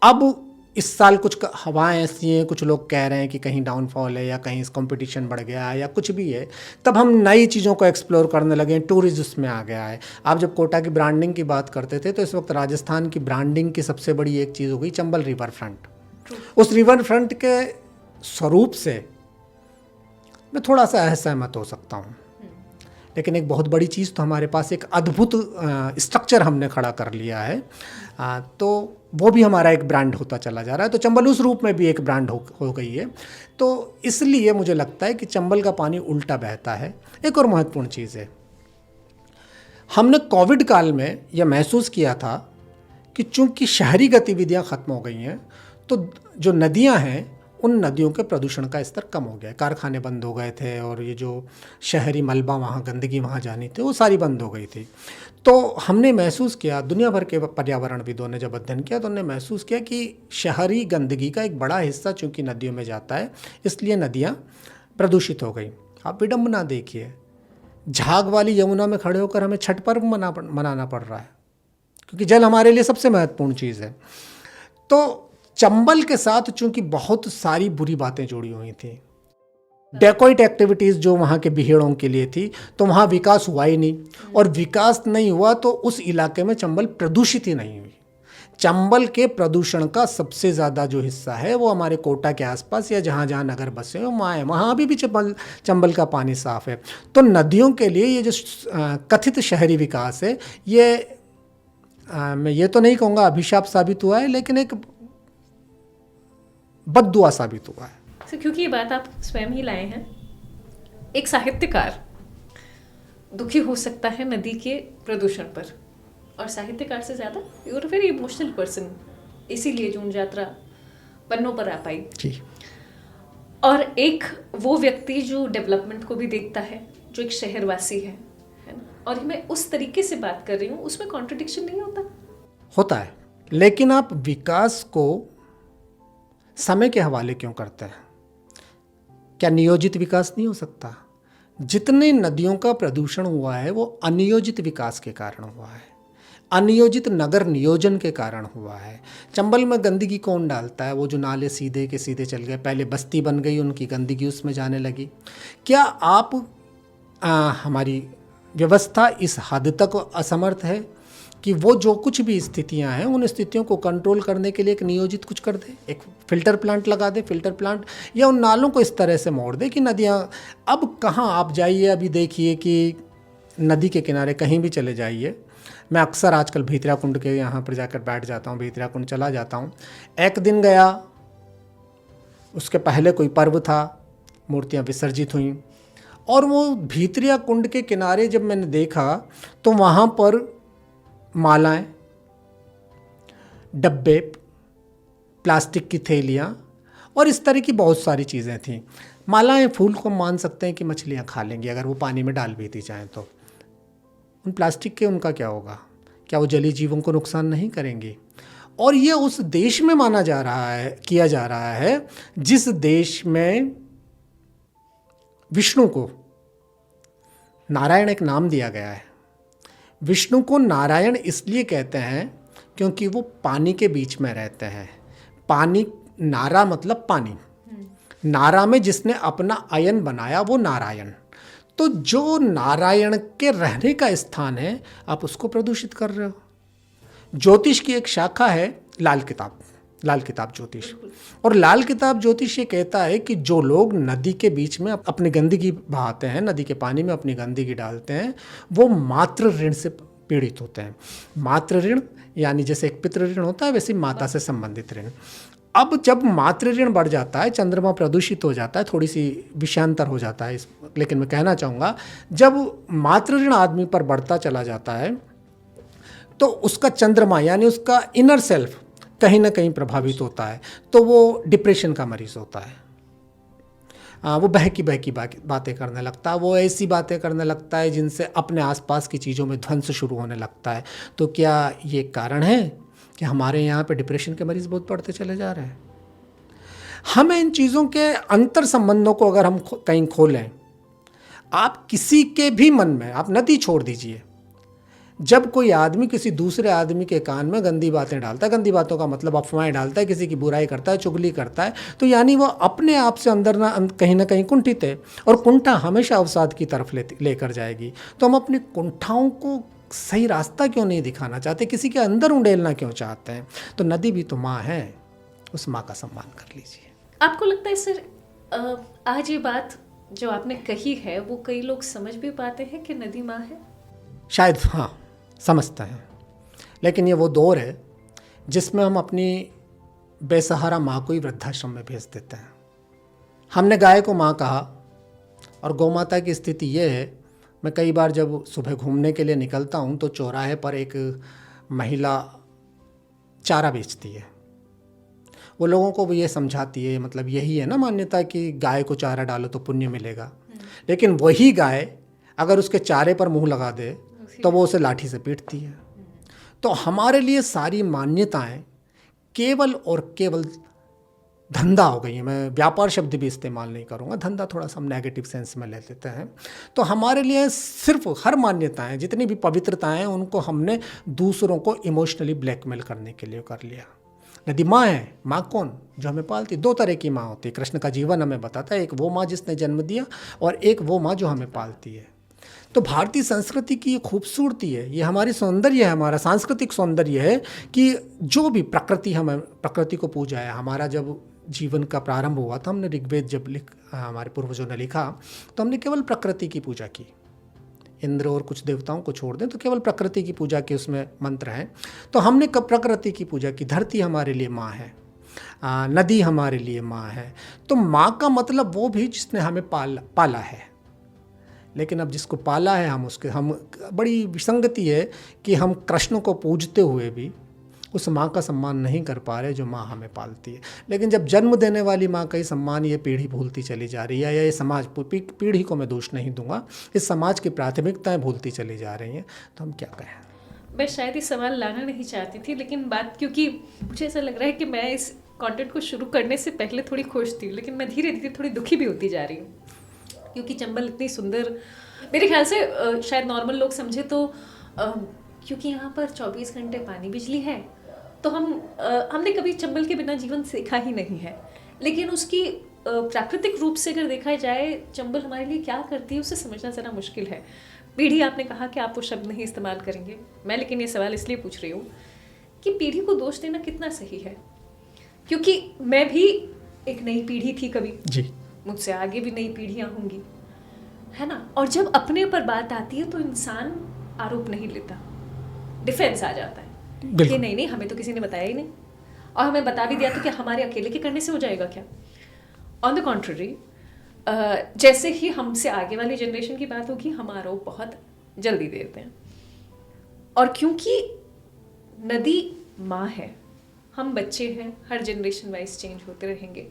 अब इस साल कुछ हवाएं ऐसी हैं, कुछ लोग कह रहे हैं कि कहीं डाउनफॉल है या कहीं कंपटीशन बढ़ गया है या कुछ भी है। तब हम नई चीज़ों को एक्सप्लोर करने लगे, टूरिज्म में आ गया है। आप जब कोटा की ब्रांडिंग की बात करते थे तो इस वक्त राजस्थान की ब्रांडिंग की सबसे बड़ी एक चीज़ हो गई चंबल रिवर फ्रंट। उस रिवर फ्रंट के स्वरूप से मैं थोड़ा सा असहमत हो सकता हूँ, लेकिन एक बहुत बड़ी चीज़ तो हमारे पास एक अद्भुत स्ट्रक्चर हमने खड़ा कर लिया है। तो वो भी हमारा एक ब्रांड होता चला जा रहा है। तो चंबल उस रूप में भी एक ब्रांड हो गई है। तो इसलिए मुझे लगता है कि चंबल का पानी उल्टा बहता है। एक और महत्वपूर्ण चीज़ है, हमने कोविड काल में यह महसूस किया था कि चूंकि शहरी गतिविधियां ख़त्म हो गई हैं, तो जो नदियां हैं उन नदियों के प्रदूषण का स्तर कम हो गया। कारखाने बंद हो गए थे और ये जो शहरी मलबा, वहाँ गंदगी वहाँ जानी थी, वो सारी बंद हो गई थी। तो हमने महसूस किया, दुनिया भर के पर्यावरणविदों ने जब अध्ययन किया तो उन्होंने महसूस किया कि शहरी गंदगी का एक बड़ा हिस्सा चूँकि नदियों में जाता है, इसलिए नदियाँ प्रदूषित हो गई। आप विडम्बना देखिए, झाग वाली यमुना में खड़े होकर हमें छठ पर्व मनाना पड़ रहा है, क्योंकि जल हमारे लिए सबसे महत्वपूर्ण चीज़ है। तो चंबल के साथ चूंकि बहुत सारी बुरी बातें जुड़ी हुई थी, डेकोइट एक्टिविटीज़ जो वहाँ के बिहेड़ों के लिए थी, तो वहाँ विकास हुआ ही नहीं, और विकास नहीं हुआ तो उस इलाके में चंबल प्रदूषित ही नहीं हुई। चंबल के प्रदूषण का सबसे ज़्यादा जो हिस्सा है वो हमारे कोटा के आसपास या जहाँ जहाँ नगर बसे हैं वहाँ है, वहाँ अभी भी चंबल का पानी साफ है। तो नदियों के लिए ये जो कथित शहरी विकास है, ये मैं ये तो नहीं कहूँगा अभिशाप साबित हुआ है, लेकिन एक बद्दुआ साबित हुआ है। क्योंकि ये बात आप स्वयं ही लाए हैं, एक साहित्यकार दुखी हो सकता है नदी के प्रदूषण पर, और साहित्यकार से ज़्यादा you are very emotional person, इसीलिए जून यात्रा पन्नों पर आ पाई जी। और एक वो व्यक्ति जो डेवलपमेंट को भी देखता है, जो एक शहरवासी है ना? और मैं उस तरीके से बात कर रही हूँ, उसमें कॉन्ट्रडिक्शन नहीं होता है। लेकिन आप विकास को समय के हवाले क्यों करते हैं? क्या नियोजित विकास नहीं हो सकता? जितने नदियों का प्रदूषण हुआ है वो अनियोजित विकास के कारण हुआ है, अनियोजित नगर नियोजन के कारण हुआ है। चंबल में गंदगी कौन डालता है? वो जो नाले सीधे के सीधे चल गए, पहले बस्ती बन गई, उनकी गंदगी उसमें जाने लगी। क्या आप हमारी व्यवस्था इस हद तक असमर्थ है कि वो जो कुछ भी स्थितियां हैं उन स्थितियों को कंट्रोल करने के लिए एक नियोजित कुछ कर दे, एक फिल्टर प्लांट लगा दे, फिल्टर प्लांट, या उन नालों को इस तरह से मोड़ दे कि नदियां, अब कहाँ आप जाइए, अभी देखिए कि नदी के किनारे कहीं भी चले जाइए। मैं अक्सर आजकल भीतरा कुंड के यहाँ पर जाकर बैठ जाता हूँ, भीतरा कुंड चला जाता हूँ। एक दिन गया, उसके पहले कोई पर्व था, मूर्तियाँ विसर्जित हुई, और वो भीतरिया कुंड के किनारे जब मैंने देखा तो वहाँ पर मालाएं, डब्बे, प्लास्टिक की थैलियाँ और इस तरह की बहुत सारी चीज़ें थीं। मालाएं फूल को मान सकते हैं कि मछलियाँ खा लेंगी अगर वो पानी में डाल भी दी जाएँ तो। उन प्लास्टिक के उनका क्या होगा? क्या वो जलीय जीवों को नुकसान नहीं करेंगी? और ये उस देश में माना जा रहा है, किया जा रहा है जिस देश में विष्णु को नारायण एक नाम दिया गया है। विष्णु को नारायण इसलिए कहते हैं क्योंकि वो पानी के बीच में रहते हैं। पानी, नारा मतलब पानी, नारा में जिसने अपना अयन बनाया वो नारायण। तो जो नारायण के रहने का स्थान है आप उसको प्रदूषित कर रहे हो। ज्योतिष की एक शाखा है लाल किताब ज्योतिष। और लाल किताब ज्योतिष ये कहता है कि जो लोग नदी के बीच में अपनी गंदगी बहाते हैं, नदी के पानी में अपनी गंदगी डालते हैं, वो मातृ ऋण से पीड़ित होते हैं। मातृ ऋण यानी जैसे एक पितृ ऋण होता है वैसे माता से संबंधित ऋण। अब जब मातृ ऋण बढ़ जाता है, चंद्रमा प्रदूषित हो जाता है, थोड़ी सी विषयांतर हो जाता है लेकिन मैं कहना चाहूँगा जब मातृ ऋण आदमी पर बढ़ता चला जाता है तो उसका चंद्रमा यानी उसका इनर सेल्फ कहीं ना कहीं प्रभावित होता है, तो वो डिप्रेशन का मरीज होता है। वो बहकी बातें करने लगता है, वो ऐसी बातें करने लगता है जिनसे अपने आसपास की चीज़ों में ध्वंस शुरू होने लगता है। तो क्या ये कारण है कि हमारे यहाँ पे डिप्रेशन के मरीज़ बहुत बढ़ते चले जा रहे हैं? हमें इन चीज़ों के अंतर संबंधों को अगर हम कहीं खोलें, आप किसी के भी मन में, आप नदी छोड़ दीजिए, जब कोई आदमी किसी दूसरे आदमी के कान में गंदी बातें डालता है, गंदी बातों का मतलब अफवाहें डालता है, किसी की बुराई करता है, चुगली करता है, तो यानी वो अपने आप से अंदर कहीं ना कहीं कुंठित है। और कुंठा हमेशा अवसाद की तरफ लेकर जाएगी। तो हम अपनी कुंठाओं को सही रास्ता क्यों नहीं दिखाना चाहते, किसी के अंदर उंडेलना क्यों चाहते हैं? तो नदी भी तो माँ है, उस माँ का सम्मान कर लीजिए। आपको लगता है सर आज ये बात जो आपने कही है वो कई लोग समझ भी पाते हैं कि नदी माँ है? शायद हाँ, समझते हैं। लेकिन ये वो दौर है जिसमें हम अपनी बेसहारा माँ को ही वृद्धाश्रम में भेज देते हैं। हमने गाय को माँ कहा और गौ माता की स्थिति ये है, मैं कई बार जब सुबह घूमने के लिए निकलता हूँ तो चौराहे पर एक महिला चारा बेचती है। वो लोगों को भी ये समझाती है, मतलब यही है ना मान्यता कि गाय को चारा डालो तो पुण्य मिलेगा। लेकिन वही गाय अगर उसके चारे पर मुंह लगा दे तो वो उसे लाठी से पीटती है। तो हमारे लिए सारी मान्यताएं केवल और केवल धंधा हो गई है। मैं व्यापार शब्द भी इस्तेमाल नहीं करूँगा, धंधा थोड़ा सा हम नेगेटिव सेंस में ले लेते हैं। तो हमारे लिए सिर्फ हर मान्यताएं, जितनी भी पवित्रताएं हैं, उनको हमने दूसरों को इमोशनली ब्लैकमेल करने के लिए कर लिया। नदी माँ है, माँ कौन? जो हमें पालती। दो तरह की माँ होती है, कृष्ण का जीवन हमें बताता है, एक वो माँ जिसने जन्म दिया और एक वो माँ जो हमें पालती है। तो भारतीय संस्कृति की ये खूबसूरती है, ये हमारी सौंदर्य है, हमारा सांस्कृतिक सौंदर्य है कि जो भी प्रकृति को पूजा है। हमारा जब जीवन का प्रारंभ हुआ था, हमने ऋग्वेद जब हमारे पूर्वजों ने लिखा तो हमने केवल प्रकृति की पूजा की। इंद्र और कुछ देवताओं को छोड़ दें तो केवल प्रकृति की पूजा के उसमें मंत्र हैं। तो हमने कब प्रकृति की पूजा की। धरती हमारे लिए माँ है, नदी हमारे लिए माँ है। तो माँ का मतलब वो भी जिसने हमें पाला है। लेकिन अब जिसको पाला है हम बड़ी विसंगति है कि हम कृष्ण को पूजते हुए भी उस माँ का सम्मान नहीं कर पा रहे जो माँ हमें पालती है। लेकिन जब जन्म देने वाली माँ का ही सम्मान ये पीढ़ी भूलती चली जा रही है, या ये समाज, पीढ़ी को मैं दोष नहीं दूंगा, इस समाज की प्राथमिकताएं भूलती चली जा रही हैं, तो हम क्या कहें। मैं शायद ये सवाल लाना नहीं चाहती थी, लेकिन बात, क्योंकि मुझे ऐसा लग रहा है कि मैं इस कंटेंट को शुरू करने से पहले थोड़ी खुश थी, लेकिन मैं धीरे धीरे थोड़ी दुखी भी होती जा रही हूँ। क्योंकि चंबल इतनी सुंदर, मेरे ख्याल से शायद नॉर्मल लोग समझे तो क्योंकि यहाँ पर 24 घंटे पानी बिजली है, तो हमने कभी चंबल के बिना जीवन सीखा ही नहीं है। लेकिन उसकी प्राकृतिक रूप से अगर देखा जाए चंबल हमारे लिए क्या करती है, उसे समझना ज़रा मुश्किल है। पीढ़ी, आपने कहा कि आप वो शब्द नहीं इस्तेमाल करेंगे, मैं लेकिन ये सवाल इसलिए पूछ रही हूँ कि पीढ़ी को दोष देना कितना सही है। क्योंकि मैं भी एक नई पीढ़ी थी कभी जी, मुझसे आगे भी नई पीढ़ियाँ होंगी, है ना। और जब अपने पर बात आती है तो इंसान आरोप नहीं लेता, डिफेंस आ जाता है कि नहीं हमें तो किसी ने बताया ही नहीं, और हमें बता भी दिया तो क्या हमारे अकेले के करने से हो जाएगा क्या। ऑन द कॉन्ट्ररी, जैसे ही हमसे आगे वाली जनरेशन की बात होगी हम आरोप बहुत जल्दी देते हैं। और क्योंकि नदी माँ है, हम बच्चे हैं, हर जनरेशन वाइज चेंज होते रहेंगे,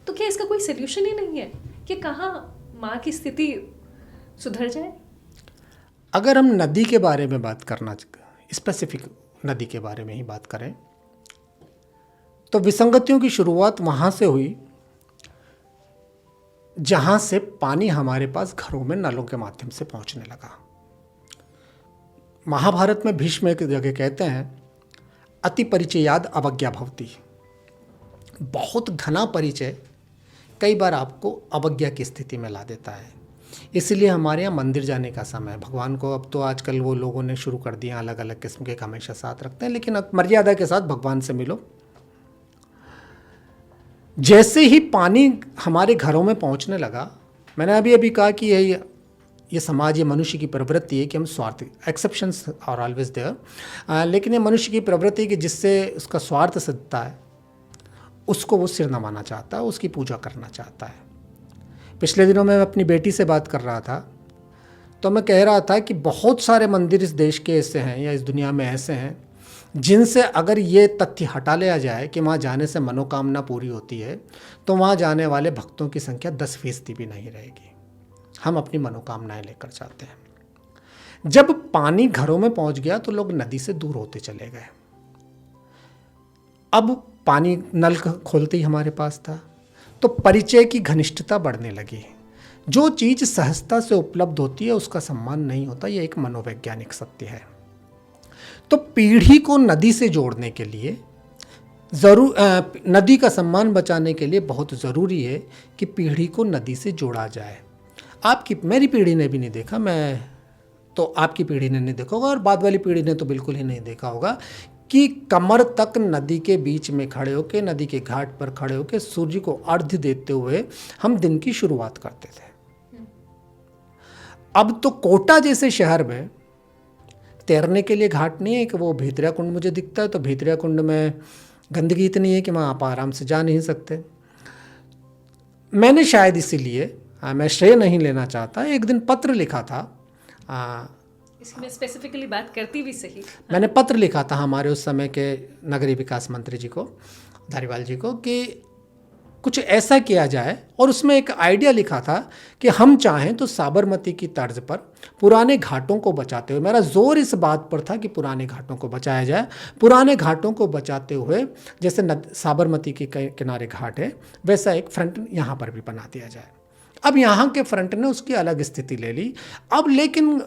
तो क्या इसका कोई सोल्यूशन ही नहीं है कि कहाँ माँ की स्थिति सुधर जाए? अगर हम नदी के बारे में बात करना, स्पेसिफिक नदी के बारे में ही बात करें, तो विसंगतियों की शुरुआत वहाँ से हुई जहाँ से पानी हमारे पास घरों में नलों के माध्यम से पहुँचने लगा। महाभारत में भीष्म एक जगह कहते हैं, अति परिचयाद अवज्ञा भवति। बहुत घना परिचय कई बार आपको अवज्ञा की स्थिति में ला देता है। इसलिए हमारे यहाँ मंदिर जाने का समय, भगवान को अब तो आजकल वो लोगों ने शुरू कर दिया, अलग अलग किस्म के हमेशा साथ रखते हैं, लेकिन अब मर्यादा के साथ भगवान से मिलो। जैसे ही पानी हमारे घरों में पहुंचने लगा, मैंने अभी अभी कहा कि ये समाज, ये मनुष्य की प्रवृत्ति है कि हम स्वार्थी, एक्सेप्शंस आर ऑलवेज देयर, लेकिन ये मनुष्य की प्रवृत्ति है कि जिससे उसका स्वार्थ सिद्धता है उसको वो सिर नवाना चाहता है, उसकी पूजा करना चाहता है। पिछले दिनों मैं अपनी बेटी से बात कर रहा था, तो मैं कह रहा था कि बहुत सारे मंदिर इस देश के ऐसे हैं या इस दुनिया में ऐसे हैं जिनसे अगर ये तथ्य हटा लिया जाए कि वहाँ जाने से मनोकामना पूरी होती है, तो वहाँ जाने वाले भक्तों की संख्या 10% भी नहीं रहेगी। हम अपनी मनोकामनाएं लेकर जाते हैं। जब पानी घरों में पहुँच गया तो लोग नदी से दूर होते चले गए। अब पानी नल खोलते ही हमारे पास था, तो परिचय की घनिष्ठता बढ़ने लगी। जो चीज़ सहजता से उपलब्ध होती है उसका सम्मान नहीं होता, यह एक मनोवैज्ञानिक सत्य है। तो पीढ़ी को नदी से जोड़ने के लिए नदी का सम्मान बचाने के लिए बहुत ज़रूरी है कि पीढ़ी को नदी से जोड़ा जाए। मेरी पीढ़ी ने भी नहीं देखा, मैं तो आपकी पीढ़ी ने नहीं देखा होगा, और बाद वाली पीढ़ी ने तो बिल्कुल ही नहीं देखा होगा कि कमर तक नदी के बीच में खड़े होकर, नदी के घाट पर खड़े होकर सूर्य को अर्घ्य देते हुए हम दिन की शुरुआत करते थे। अब तो कोटा जैसे शहर में तैरने के लिए घाट नहीं है कि वो भीतरिया कुंड मुझे दिखता है, तो भीतरिया कुंड में गंदगी इतनी है कि वहाँ आप आराम से जा नहीं सकते। मैंने शायद इसीलिए, मैं श्रेय नहीं लेना चाहता, एक दिन पत्र लिखा था, इसमें स्पेसिफिकली बात करती भी सही। मैंने पत्र लिखा था हमारे उस समय के नगरीय विकास मंत्री जी को, धारीवाल जी को, कि कुछ ऐसा किया जाए, और उसमें एक आइडिया लिखा था कि हम चाहें तो साबरमती की तर्ज पर पुराने घाटों को बचाते हुए, मेरा जोर इस बात पर था कि पुराने घाटों को बचाया जाए, पुराने घाटों को बचाते हुए जैसे साबरमती के किनारे घाट है वैसा एक फ्रंट यहाँ पर भी बना दिया जाए। अब यहाँ के फ्रंट ने उसकी अलग स्थिति ले ली। अब लेकिन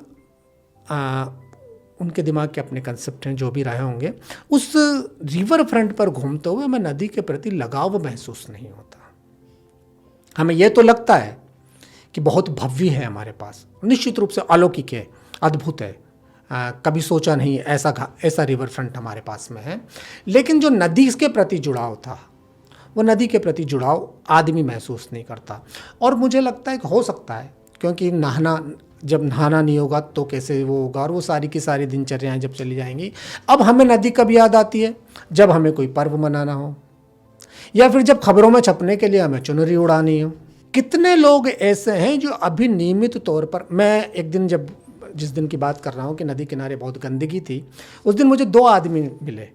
उनके दिमाग के अपने कंसेप्ट हैं, जो भी रहे होंगे, उस रिवर फ्रंट पर घूमते हुए मैं नदी के प्रति लगाव महसूस नहीं होता। हमें यह तो लगता है कि बहुत भव्य है हमारे पास, निश्चित रूप से अलौकिक है, अद्भुत है, कभी सोचा नहीं ऐसा रिवर फ्रंट हमारे पास में है। लेकिन जो नदी के प्रति जुड़ाव था, वो नदी के प्रति जुड़ाव आदमी महसूस नहीं करता। और मुझे लगता है कि हो सकता है, क्योंकि जब नहाना नहीं होगा तो कैसे वो होगा, और वो सारी की सारी दिनचर्याएं जब चली जाएंगी। अब हमें नदी कब याद आती है? जब हमें कोई पर्व मनाना हो, या फिर जब खबरों में छपने के लिए हमें चुनरी उड़ानी हो। कितने लोग ऐसे हैं जो अभी नियमित तौर पर, मैं एक दिन जिस दिन की बात कर रहा हूँ कि नदी किनारे बहुत गंदगी थी, उस दिन मुझे 2 आदमी मिले।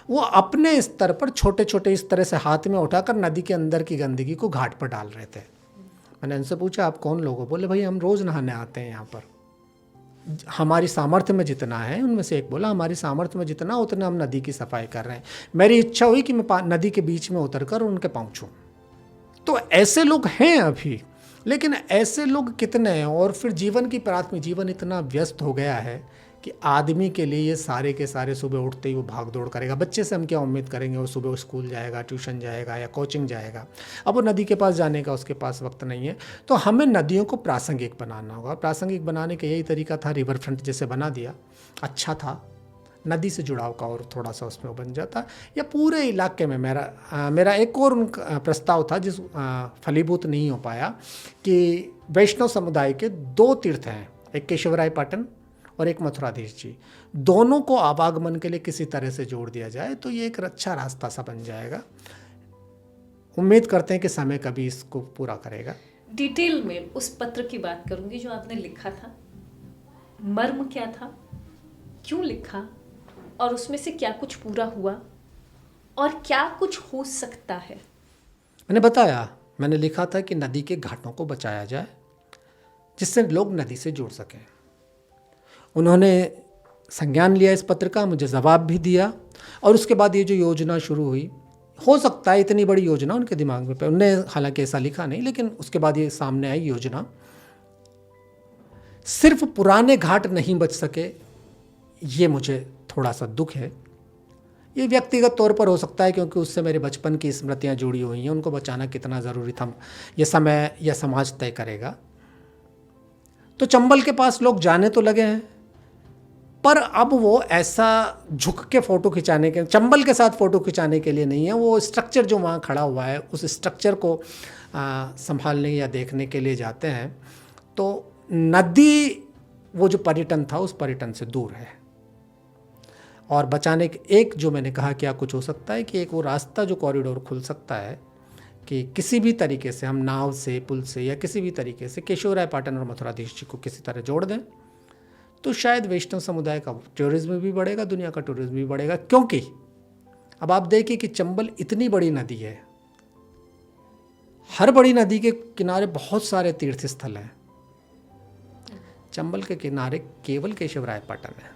वो अपने स्तर पर छोटे छोटे इस तरह से हाथ में उठाकर नदी के अंदर की गंदगी को घाट पर डाल रहे थे। मैंने उनसे पूछा, आप कौन लोग हो? बोले, भाई हम रोज़ नहाने आते हैं यहाँ पर, हमारी सामर्थ्य में जितना है। उनमें से एक बोला, हमारी सामर्थ्य में जितना उतना हम नदी की सफाई कर रहे हैं। मेरी इच्छा हुई कि मैं नदी के बीच में उतरकर उनके पहुँचूँ। तो ऐसे लोग हैं अभी, लेकिन ऐसे लोग कितने हैं? और फिर जीवन इतना व्यस्त हो गया है कि आदमी के लिए ये सारे के सारे सुबह उठते ही वो भाग दौड़ करेगा। बच्चे से हम क्या उम्मीद करेंगे? वो सुबह स्कूल जाएगा, ट्यूशन जाएगा या कोचिंग जाएगा। अब वो नदी के पास जाने का उसके पास वक्त नहीं है। तो हमें नदियों को प्रासंगिक बनाना होगा। प्रासंगिक बनाने का यही तरीका था, रिवर फ्रंट जैसे बना दिया, अच्छा था, नदी से जुड़ाव का और थोड़ा सा उसमें बन जाता। या पूरे इलाके में मेरा एक और प्रस्ताव था जिस फलीभूत नहीं हो पाया, कि वैष्णव समुदाय के 2 तीर्थ हैं, एक केशवराय पाटन और एक मथुराधीश जी, दोनों को आवागमन के लिए किसी तरह से जोड़ दिया जाए तो ये एक अच्छा रास्ता सा बन जाएगा। उम्मीद करते हैं कि समय कभी इसको पूरा करेगा। डिटेल में उस पत्र की बात करूंगी जो आपने लिखा था। मर्म क्या था, क्यों लिखा, और उसमें से क्या कुछ पूरा हुआ और क्या कुछ हो सकता है? मैंने बताया, मैंने लिखा था कि नदी के घाटों को बचाया जाए जिससे लोग नदी से जुड़ सकें। उन्होंने संज्ञान लिया इस पत्र का, मुझे जवाब भी दिया, और उसके बाद ये जो योजना शुरू हुई, हो सकता है इतनी बड़ी योजना उनके दिमाग में, उन्होंने हालांकि ऐसा लिखा नहीं, लेकिन उसके बाद ये सामने आई योजना। सिर्फ पुराने घाट नहीं बच सके, ये मुझे थोड़ा सा दुख है। ये व्यक्तिगत तौर पर हो सकता है क्योंकि उससे मेरे बचपन की स्मृतियां जुड़ी हुई हैं, उनको बचाना कितना ज़रूरी था ये समय या समाज तय करेगा। तो चंबल के पास लोग जाने तो लगे हैं, पर अब वो ऐसा झुक के फ़ोटो खिंचाने के, चंबल के साथ फ़ोटो खिंचाने के लिए नहीं है। वो स्ट्रक्चर जो वहाँ खड़ा हुआ है, उस स्ट्रक्चर को संभालने या देखने के लिए जाते हैं। तो नदी, वो जो पर्यटन था, उस पर्यटन से दूर है। और बचाने के एक, जो मैंने कहा क्या कुछ हो सकता है कि एक वो रास्ता, जो कॉरिडोर खुल सकता है कि किसी भी तरीके से हम नाव से, पुल से, या किसी भी तरीके से केशवरायपाटन और मथुराधीश जी को किसी तरह जोड़ दें, तो शायद वैष्णव समुदाय का टूरिज्म भी बढ़ेगा, दुनिया का टूरिज्म भी बढ़ेगा। क्योंकि अब आप देखिए कि चंबल इतनी बड़ी नदी है, हर बड़ी नदी के किनारे बहुत सारे तीर्थ स्थल हैं। चंबल के किनारे केवल केशवरायपाटन है,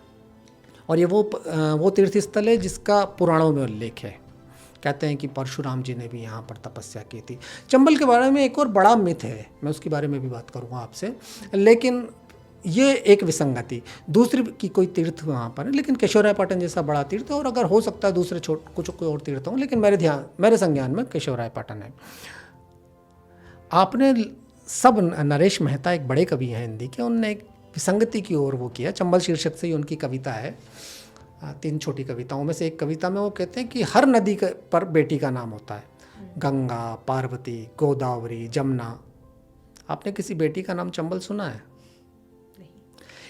और ये वो तीर्थ स्थल है जिसका पुराणों में उल्लेख है। कहते हैं कि परशुराम जी ने भी यहाँ पर तपस्या की थी। चंबल के बारे में एक और बड़ा मिथ है, मैं उसके बारे में भी बात करूँगा आपसे, लेकिन ये एक विसंगति। दूसरी की कोई तीर्थ वहाँ पर है, लेकिन केशवरायपाटन जैसा बड़ा तीर्थ है, और अगर हो सकता है दूसरे कुछ कोई और तीर्थ हों, लेकिन मेरे संज्ञान में केशवरायपाटन है। आपने सब, नरेश मेहता एक बड़े कवि हैं हिंदी के, उनने एक विसंगति की ओर वो किया। चंबल शीर्षक से ही उनकी कविता है, 3 छोटी कविताओं में से एक कविता में वो कहते हैं कि हर नदी पर बेटी का नाम होता है, गंगा, पार्वती, गोदावरी, जमुना। आपने किसी बेटी का नाम चंबल सुना है?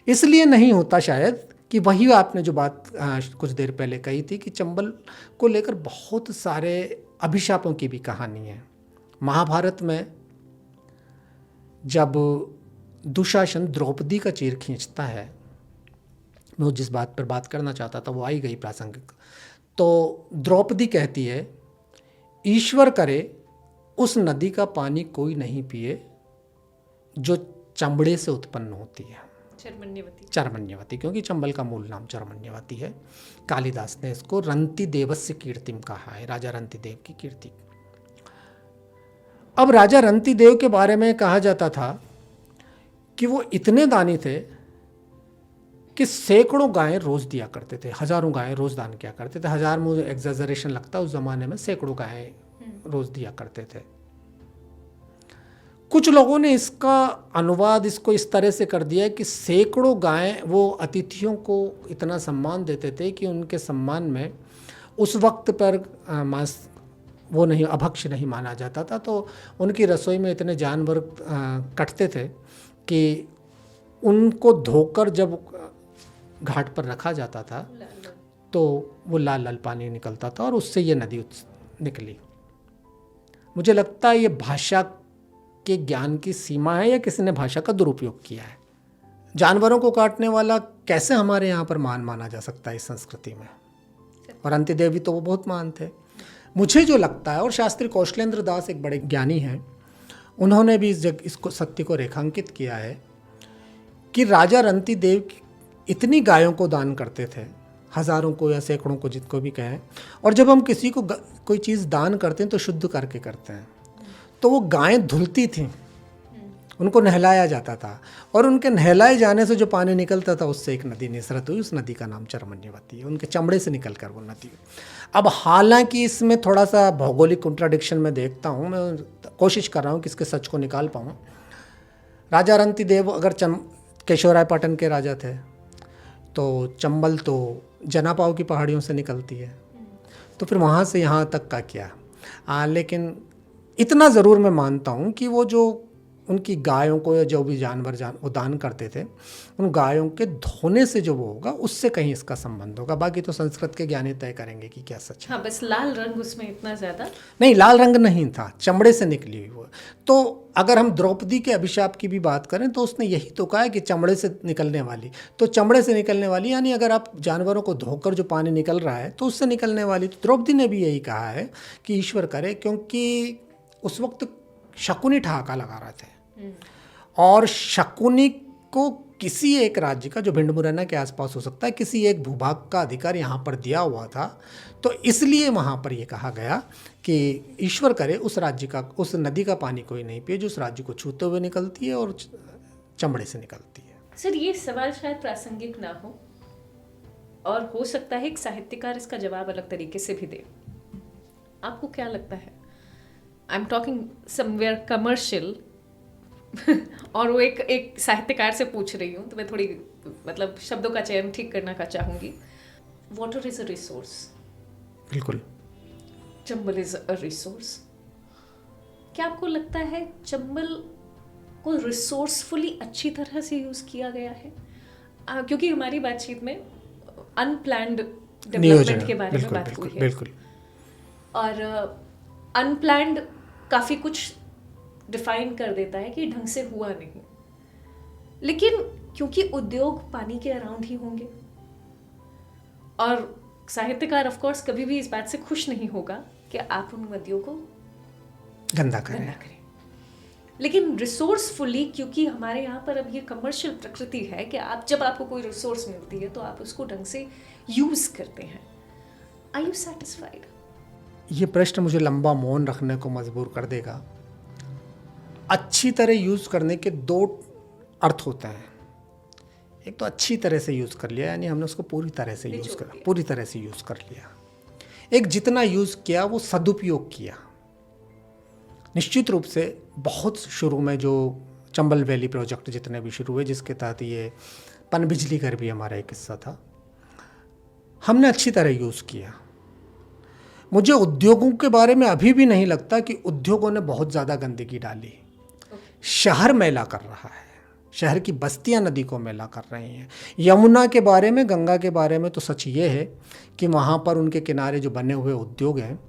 इसलिए नहीं होता शायद कि वही आपने जो बात कुछ देर पहले कही थी कि चंबल को लेकर बहुत सारे अभिशापों की भी कहानी है। महाभारत में जब दुशासन द्रौपदी का चीर खींचता है, मैं जिस बात पर बात करना चाहता था वो आई गई प्रासंगिक। तो द्रौपदी कहती है, ईश्वर करे उस नदी का पानी कोई नहीं पिए जो चमड़े से उत्पन्न होती है। चरमन्यवती, क्योंकि चंबल का मूल नाम चरमन्यवती है। कालिदास ने इसको रंति देवस्य कीर्तिम कहा है, राजा रंति देव की कीर्ति। अब राजा रंति देव के बारे में कहा जाता था कि वो इतने दानी थे कि सैकड़ों गायें रोज दिया करते थे, हजारों गायें रोज दान किया करते थे। हजार मुझे एग्जैजरेशन लगता है, उस जमाने में सैकड़ों गायें रोज दिया करते थे। कुछ लोगों ने इसका अनुवाद इसको इस तरह से कर दिया कि सैकड़ों गायें, वो अतिथियों को इतना सम्मान देते थे कि उनके सम्मान में उस वक्त पर मांस वो नहीं, अभक्ष्य नहीं माना जाता था। तो उनकी रसोई में इतने जानवर कटते थे कि उनको धोकर जब घाट पर रखा जाता था तो वो लाल लाल पानी निकलता था, और उससे ये नदी निकली। मुझे लगता है ये भाषा के ज्ञान की सीमा है, या किसी ने भाषा का दुरुपयोग किया है। जानवरों को काटने वाला कैसे हमारे यहाँ पर मान माना जा सकता है इस संस्कृति में? और अंत्यदेवी तो वो बहुत महान थे। मुझे जो लगता है, और शास्त्री कौशलेंद्र दास एक बड़े ज्ञानी हैं, उन्होंने भी इसको सत्य को रेखांकित किया है कि राजा रंति देव इतनी गायों को दान करते थे, हजारों को या सैकड़ों को, जिनको भी कहें। और जब हम किसी को कोई चीज़ दान करते हैं तो शुद्ध करके करते हैं। तो वो गायें धुलती थीं, उनको नहलाया जाता था, और उनके नहलाए जाने से जो पानी निकलता था उससे एक नदी निसरत हुई। उस नदी का नाम चरमन्यवती है, उनके चमड़े से निकल कर वो नदी। अब हालांकि इसमें थोड़ा सा भौगोलिक कॉन्ट्राडिक्शन में देखता हूँ, मैं कोशिश कर रहा हूँ कि इसके सच को निकाल पाऊँ। राजा रंति देव अगर केशवरायपाटन के राजा थे, तो चंबल तो जनापाव की पहाड़ियों से निकलती है, तो फिर वहाँ से यहाँ तक का क्या। लेकिन इतना ज़रूर मैं मानता हूँ कि वो जो उनकी गायों को या जो भी जानवर वो दान करते थे, उन गायों के धोने से जो वो होगा उससे कहीं इसका संबंध होगा। बाकी तो संस्कृत के ज्ञानी तय करेंगे कि क्या सच है। हाँ, बस लाल रंग उसमें इतना ज़्यादा नहीं, लाल रंग नहीं था, चमड़े से निकली हुई वो। तो अगर हम द्रौपदी के अभिशाप की भी बात करें तो उसने यही तो कहा है कि चमड़े से निकलने वाली, तो चमड़े से निकलने वाली यानी अगर आप जानवरों को धोकर जो पानी निकल रहा है तो उससे निकलने वाली। तो द्रौपदी ने भी यही कहा है कि ईश्वर करे, क्योंकि उस वक्त शकुनी ठहाका लगा रहे थे। और शकुनी को किसी एक राज्य का, जो भिंड मुरैना के आसपास हो सकता है, किसी एक भूभाग का अधिकार यहाँ पर दिया हुआ था। तो इसलिए वहाँ पर ये कहा गया कि ईश्वर करे उस राज्य का, उस नदी का पानी कोई नहीं पिए जो उस राज्य को छूते हुए निकलती है और चमड़े से निकलती है। सर, ये सवाल शायद प्रासंगिक ना हो और हो सकता है एक साहित्यकार इसका जवाब अलग तरीके से भी दे। आपको क्या लगता है? I am talking somewhere commercial और वो एक साहित्यकार से पूछ रही हूँ, तो मैं थोड़ी मतलब शब्दों का चयन ठीक करना का चाहूँगी। Water is a resource. बिल्कुल। Chambal is a resource. क्या आपको लगता है चंबल को रिसोर्सफुली अच्छी तरह से यूज किया गया है? क्योंकि हमारी बातचीत में अनप्लैन्ड डेवलपमेंट के बारे में बात हुई है। बिल्कुल। और अनप्लैन्ड काफी कुछ डिफाइन कर देता है कि ढंग से हुआ नहीं, लेकिन क्योंकि उद्योग पानी के अराउंड ही होंगे और साहित्यकार ऑफ कोर्स कभी भी इस बात से खुश नहीं होगा कि आप उन नदियों को गंदा करें। लेकिन रिसोर्सफुली, क्योंकि हमारे यहाँ पर अब ये कमर्शियल प्रकृति है कि आप जब आपको कोई रिसोर्स मिलती है तो आप उसको ढंग से यूज करते हैं। Are you satisfied? ये प्रश्न मुझे लंबा मौन रखने को मजबूर कर देगा। अच्छी तरह यूज़ करने के दो अर्थ होते हैं। एक तो अच्छी तरह से यूज़ कर लिया, यानी हमने उसको पूरी तरह से यूज़ कर लिया। एक जितना यूज़ किया वो सदुपयोग किया। निश्चित रूप से बहुत शुरू में जो चंबल वैली प्रोजेक्ट जितने भी शुरू हुए, जिसके तहत ये पनबिजली घर भी हमारा एक हिस्सा था, हमने अच्छी तरह यूज़ किया। मुझे उद्योगों के बारे में अभी भी नहीं लगता कि उद्योगों ने बहुत ज़्यादा गंदगी डाली। शहर मैला कर रहा है, शहर की बस्तियां नदी को मैला कर रही हैं। यमुना के बारे में, गंगा के बारे में तो सच ये है कि वहाँ पर उनके किनारे जो बने हुए उद्योग हैं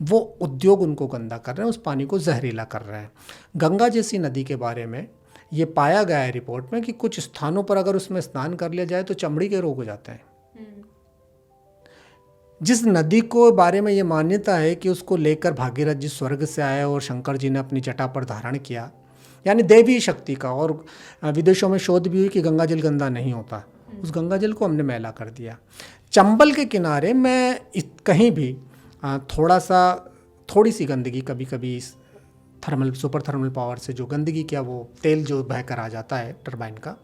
वो उद्योग उनको गंदा कर रहे हैं, उस पानी को जहरीला कर रहे हैं। गंगा जैसी नदी के बारे में ये पाया गया है रिपोर्ट में कि कुछ स्थानों पर अगर उसमें स्नान कर लिया जाए तो चमड़ी के रोग हो जाते हैं। जिस नदी को बारे में ये मान्यता है कि उसको लेकर भागीरथ जी स्वर्ग से आए और शंकर जी ने अपनी जटा पर धारण किया, यानी देवी शक्ति का, और विदेशों में शोध भी हुई कि गंगा जल गंदा नहीं होता, उस गंगा जल को हमने मैला कर दिया। चंबल के किनारे मैं कहीं भी थोड़ी सी गंदगी, कभी कभी सुपर थर्मल पावर से जो गंदगी क्या वो तेल जो बहकर आ जाता है टरबाइन का,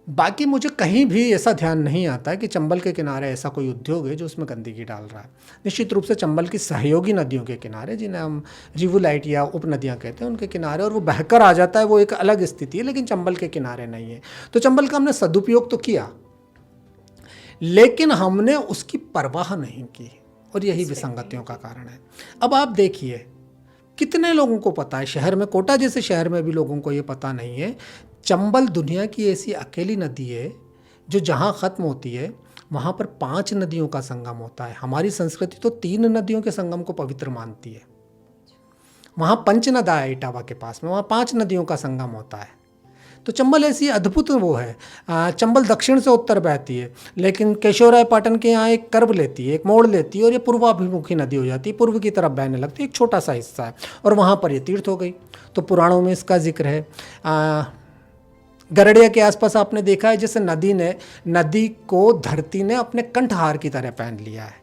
बाकी मुझे कहीं भी ऐसा ध्यान नहीं आता है कि चंबल के किनारे ऐसा कोई उद्योग है जो उसमें गंदगी डाल रहा है। निश्चित रूप से चंबल की सहयोगी नदियों के किनारे, जिन्हें हम रिवुलाइट या उपनदियाँ कहते हैं, उनके किनारे, और वो बहकर आ जाता है, वो एक अलग स्थिति है, लेकिन चंबल के किनारे नहीं है। तो चंबल का हमने सदुपयोग तो किया, लेकिन हमने उसकी परवाह नहीं की, और यही विसंगतियों का कारण है। अब आप देखिए कितने लोगों को पता है, शहर में, कोटा जैसे शहर में भी लोगों को ये पता नहीं है, चंबल दुनिया की ऐसी अकेली नदी है जो जहाँ ख़त्म होती है वहाँ पर 5 नदियों का संगम होता है। हमारी संस्कृति तो 3 नदियों के संगम को पवित्र मानती है। वहाँ पंचनदा है इटावा के पास में, वहाँ 5 नदियों का संगम होता है। तो चंबल ऐसी अद्भुत वो है। चंबल दक्षिण से उत्तर बहती है, लेकिन केशवराय पाटन के यहाँ एक कर्व लेती है, एक मोड़ लेती है, और ये पूर्वाभिमुखी नदी हो जाती है, पूर्व की तरफ बहने लगती है, एक छोटा सा हिस्सा है, और वहाँ पर ये तीर्थ हो गई। तो पुराणों में इसका जिक्र है। गरड़िया के आसपास आपने देखा है जैसे नदी को धरती ने अपने कंठहार की तरह पहन लिया है।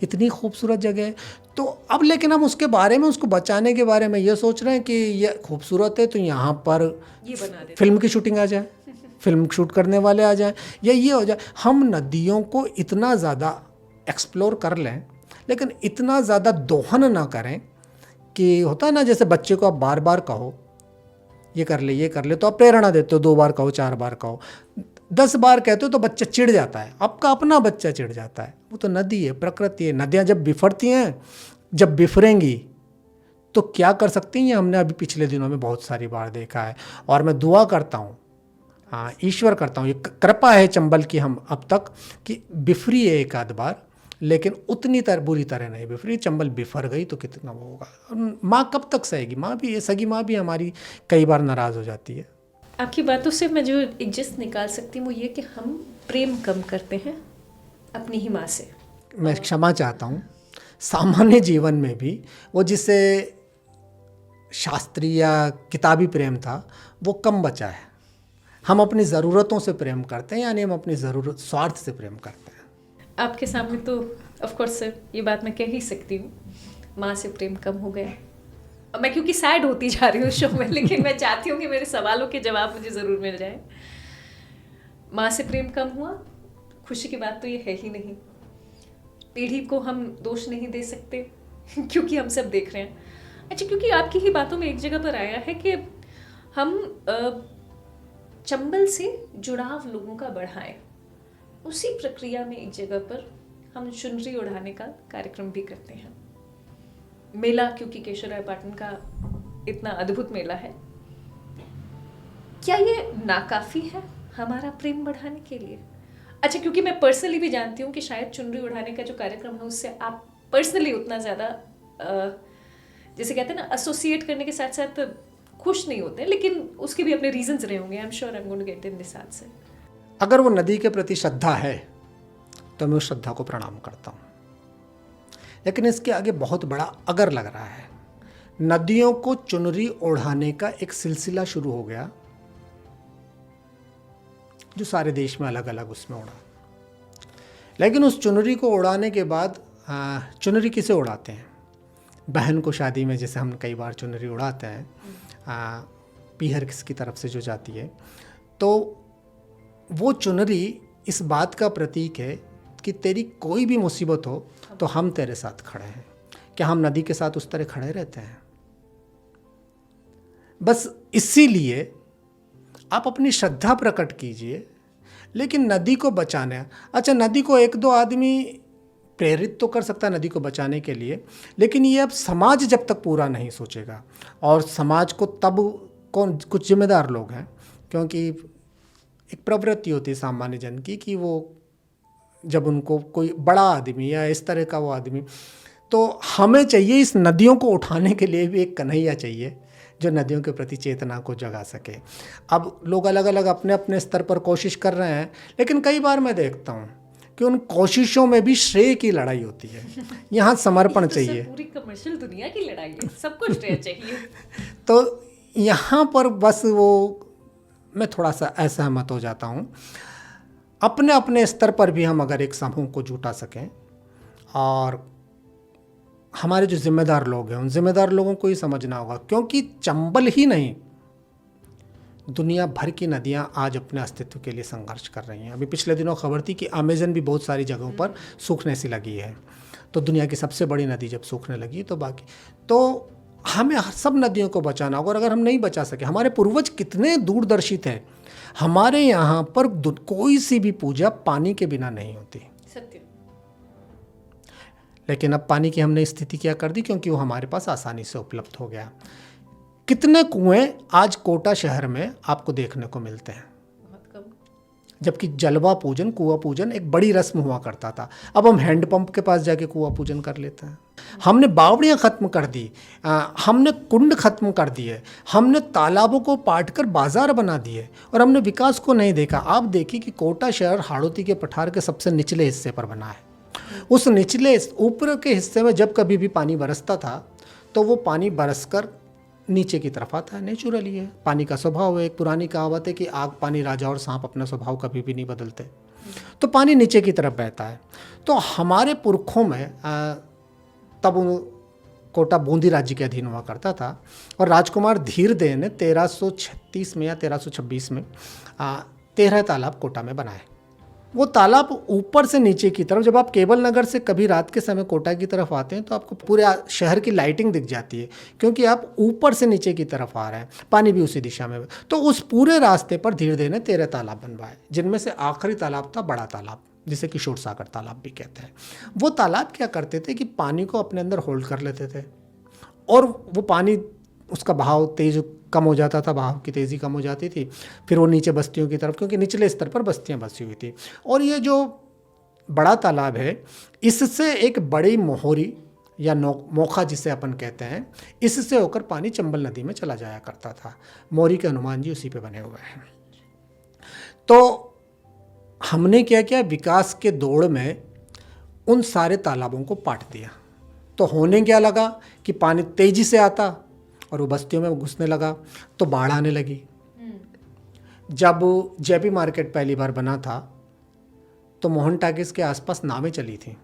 इतनी खूबसूरत जगह है। तो अब लेकिन हम उसके बारे में, उसको बचाने के बारे में ये सोच रहे हैं कि ये खूबसूरत है तो यहाँ पर ये बना दे, फिल्म की शूटिंग आ जाए, फिल्म शूट करने वाले आ जाए, या ये हो जाए। हम नदियों को इतना ज़्यादा एक्सप्लोर कर लें, लेकिन इतना ज़्यादा दोहन ना करें कि होता है ना, जैसे बच्चे को आप बार बार कहो ये कर ले, तो आप प्रेरणा देते हो, 2 बार कहो, 4 बार कहो, 10 बार कहते हो तो बच्चा चिढ़ जाता है। आपका अपना बच्चा चिढ़ जाता है। वो तो नदी है, प्रकृति है। नदियाँ जब बिफरती हैं, जब बिफरेंगी तो क्या कर सकती हैं, ये हमने अभी पिछले दिनों में बहुत सारी बार देखा है। और मैं दुआ करता हूँ, ईश्वर करता हूँ, ये कृपा है चंबल की हम अब तक कि बिफरी है एक आध बार, लेकिन उतनी बुरी तरह नहीं बिफरी। चंबल बिफर गई तो कितना वो होगा। माँ कब तक सहेगी? माँ भी, सगी माँ भी हमारी कई बार नाराज़ हो जाती है। आपकी बातों से मैं जो एक जिस निकाल सकती हूँ वो ये कि हम प्रेम कम करते हैं अपनी ही माँ से। मैं क्षमा चाहता हूँ। सामान्य जीवन में भी वो जिसे शास्त्रीय या किताबी प्रेम था वो कम बचा है। हम अपनी ज़रूरतों से प्रेम करते हैं, यानी हम अपनी ज़रूरत स्वार्थ से प्रेम करते हैं। आपके सामने तो ऑफ कोर्स सर ये बात मैं कह ही सकती हूँ, माँ से प्रेम कम हो गया। अब मैं क्योंकि सैड होती जा रही हूँ शो में, लेकिन मैं चाहती हूँ कि मेरे सवालों के जवाब मुझे ज़रूर मिल जाए। माँ से प्रेम कम हुआ, खुशी की बात तो ये है ही नहीं। पीढ़ी को हम दोष नहीं दे सकते क्योंकि हम सब देख रहे हैं। अच्छा, क्योंकि आपकी ही बातों में एक जगह पर आया है कि हम चंबल से जुड़ाव लोगों का बढ़ाएं, उसी प्रक्रिया में एक जगह पर हम चुनरी उड़ाने का कार्यक्रम भी करते हैं। मेला, क्योंकि केशवराय पाटन का इतना अद्भुत मेला है, क्या ये नाकाफी है हमारा प्रेम बढ़ाने के लिए? अच्छा, क्योंकि मैं पर्सनली भी जानती हूँ कि शायद चुनरी उड़ाने का जो कार्यक्रम है उससे आप पर्सनली उतना ज़्यादा जैसे कहते हैं ना एसोसिएट करने के साथ साथ खुश नहीं होते, लेकिन उसके भी अपने रीजंस रहे होंगे। I am sure I am going to get in this answer. अगर वो नदी के प्रति श्रद्धा है तो मैं उस श्रद्धा को प्रणाम करता हूँ, लेकिन इसके आगे बहुत बड़ा अगर लग रहा है। नदियों को चुनरी ओढ़ाने का एक सिलसिला शुरू हो गया जो सारे देश में अलग अलग उसमें उड़ा, लेकिन उस चुनरी को उड़ाने के बाद चुनरी किसे उड़ाते हैं? बहन को शादी में जैसे हम कई बार चुनरी उड़ाते हैं, पीहर किसकी तरफ से जो जाती है, तो वो चुनरी इस बात का प्रतीक है कि तेरी कोई भी मुसीबत हो तो हम तेरे साथ खड़े हैं। क्या हम नदी के साथ उस तरह खड़े रहते हैं? बस इसीलिए आप अपनी श्रद्धा प्रकट कीजिए, लेकिन नदी को बचाने, अच्छा नदी को एक दो आदमी प्रेरित तो कर सकता है नदी को बचाने के लिए, लेकिन ये अब समाज जब तक पूरा नहीं सोचेगा, और समाज को तब कौन, कुछ जिम्मेदार लोग हैं, क्योंकि एक प्रवृत्ति होती है सामान्य जन की कि वो जब उनको कोई बड़ा आदमी या इस तरह का वो आदमी, तो हमें चाहिए इस नदियों को उठाने के लिए भी एक कन्हैया चाहिए जो नदियों के प्रति चेतना को जगा सके। अब लोग अलग अलग अपने अपने स्तर पर कोशिश कर रहे हैं, लेकिन कई बार मैं देखता हूँ कि उन कोशिशों में भी श्रेय की लड़ाई होती है। यहाँ समर्पण चाहिए। पूरी कमर्शियल दुनिया की लड़ाई है, सबको श्रेय चाहिए। तो यहाँ पर बस वो मैं थोड़ा सा असहमत हो जाता हूँ। अपने अपने स्तर पर भी हम अगर एक समूह को जुटा सकें, और हमारे जो जिम्मेदार लोग हैं उन जिम्मेदार लोगों को ही समझना होगा, क्योंकि चंबल ही नहीं दुनिया भर की नदियां आज अपने अस्तित्व के लिए संघर्ष कर रही हैं। अभी पिछले दिनों खबर थी कि अमेज़न भी बहुत सारी जगहों पर सूखने सी लगी है। तो दुनिया की सबसे बड़ी नदी जब सूखने लगी तो बाकी, तो हमें सब नदियों को बचाना होगा। और अगर हम नहीं बचा सके, हमारे पूर्वज कितने दूरदर्शी थे, हमारे यहाँ पर कोई सी भी पूजा पानी के बिना नहीं होती। सत्य। लेकिन अब पानी की हमने स्थिति क्या कर दी, क्योंकि वो हमारे पास आसानी से उपलब्ध हो गया। कितने कुएं आज कोटा शहर में आपको देखने को मिलते हैं, बहुत कम। जबकि जलवा पूजन, कुआं पूजन एक बड़ी रस्म हुआ करता था। अब हम हैंडपंप के पास जाके कुआं पूजन कर लेते हैं। हमने बावड़ियाँ ख़त्म कर दी, हमने कुंड ख़त्म कर दिए, हमने तालाबों को पाट कर बाजार बना दिए, और हमने विकास को नहीं देखा। आप देखिए कि कोटा शहर हाड़ौती के पठार के सबसे निचले हिस्से पर बना है। उस निचले ऊपर के हिस्से में जब कभी भी पानी बरसता था तो वो पानी बरसकर नीचे की तरफ आता है। नेचुरली है, पानी का स्वभाव है। एक पुरानी कहावत है कि आग, पानी, राजा और सांप अपना स्वभाव कभी भी नहीं बदलते। तो पानी नीचे की तरफ बहता है। तो हमारे पुरखों में तब कोटा बूंदी राज्य के अधीन हुआ करता था, और राजकुमार धीरदेव ने 1336 में या 1326 में 13 तालाब कोटा में बनाए। वो तालाब ऊपर से नीचे की तरफ, जब आप केबल नगर से कभी रात के समय कोटा की तरफ आते हैं तो आपको पूरे शहर की लाइटिंग दिख जाती है, क्योंकि आप ऊपर से नीचे की तरफ आ रहे हैं, पानी भी उसी दिशा में। तो उस पूरे रास्ते पर धीरदेव ने 13 तालाब बनवाए, जिनमें से आखिरी तालाब था बड़ा तालाब, जिसे किशोर सागर तालाब भी कहते हैं। वो तालाब क्या करते थे कि पानी को अपने अंदर होल्ड कर लेते थे, और वो पानी, उसका बहाव तेज कम हो जाता था, बहाव की तेज़ी कम हो जाती थी, फिर वो नीचे बस्तियों की तरफ, क्योंकि निचले स्तर पर बस्तियां बसी हुई थी। और ये जो बड़ा तालाब है, इससे एक बड़ी मोहरी या मोखा जिसे अपन कहते हैं, इससे होकर पानी चंबल नदी में चला जाया करता था। मोहरी के हनुमान जी उसी पे बने हुए हैं। तो हमने क्या किया, विकास के दौड़ में उन सारे तालाबों को पाट दिया। तो होने क्या लगा कि पानी तेजी से आता और वो बस्तियों में घुसने लगा तो बाढ़ आने लगी। जब जेपी मार्केट पहली बार बना था तो मोहन टाकिस के आसपास नावें चली थी,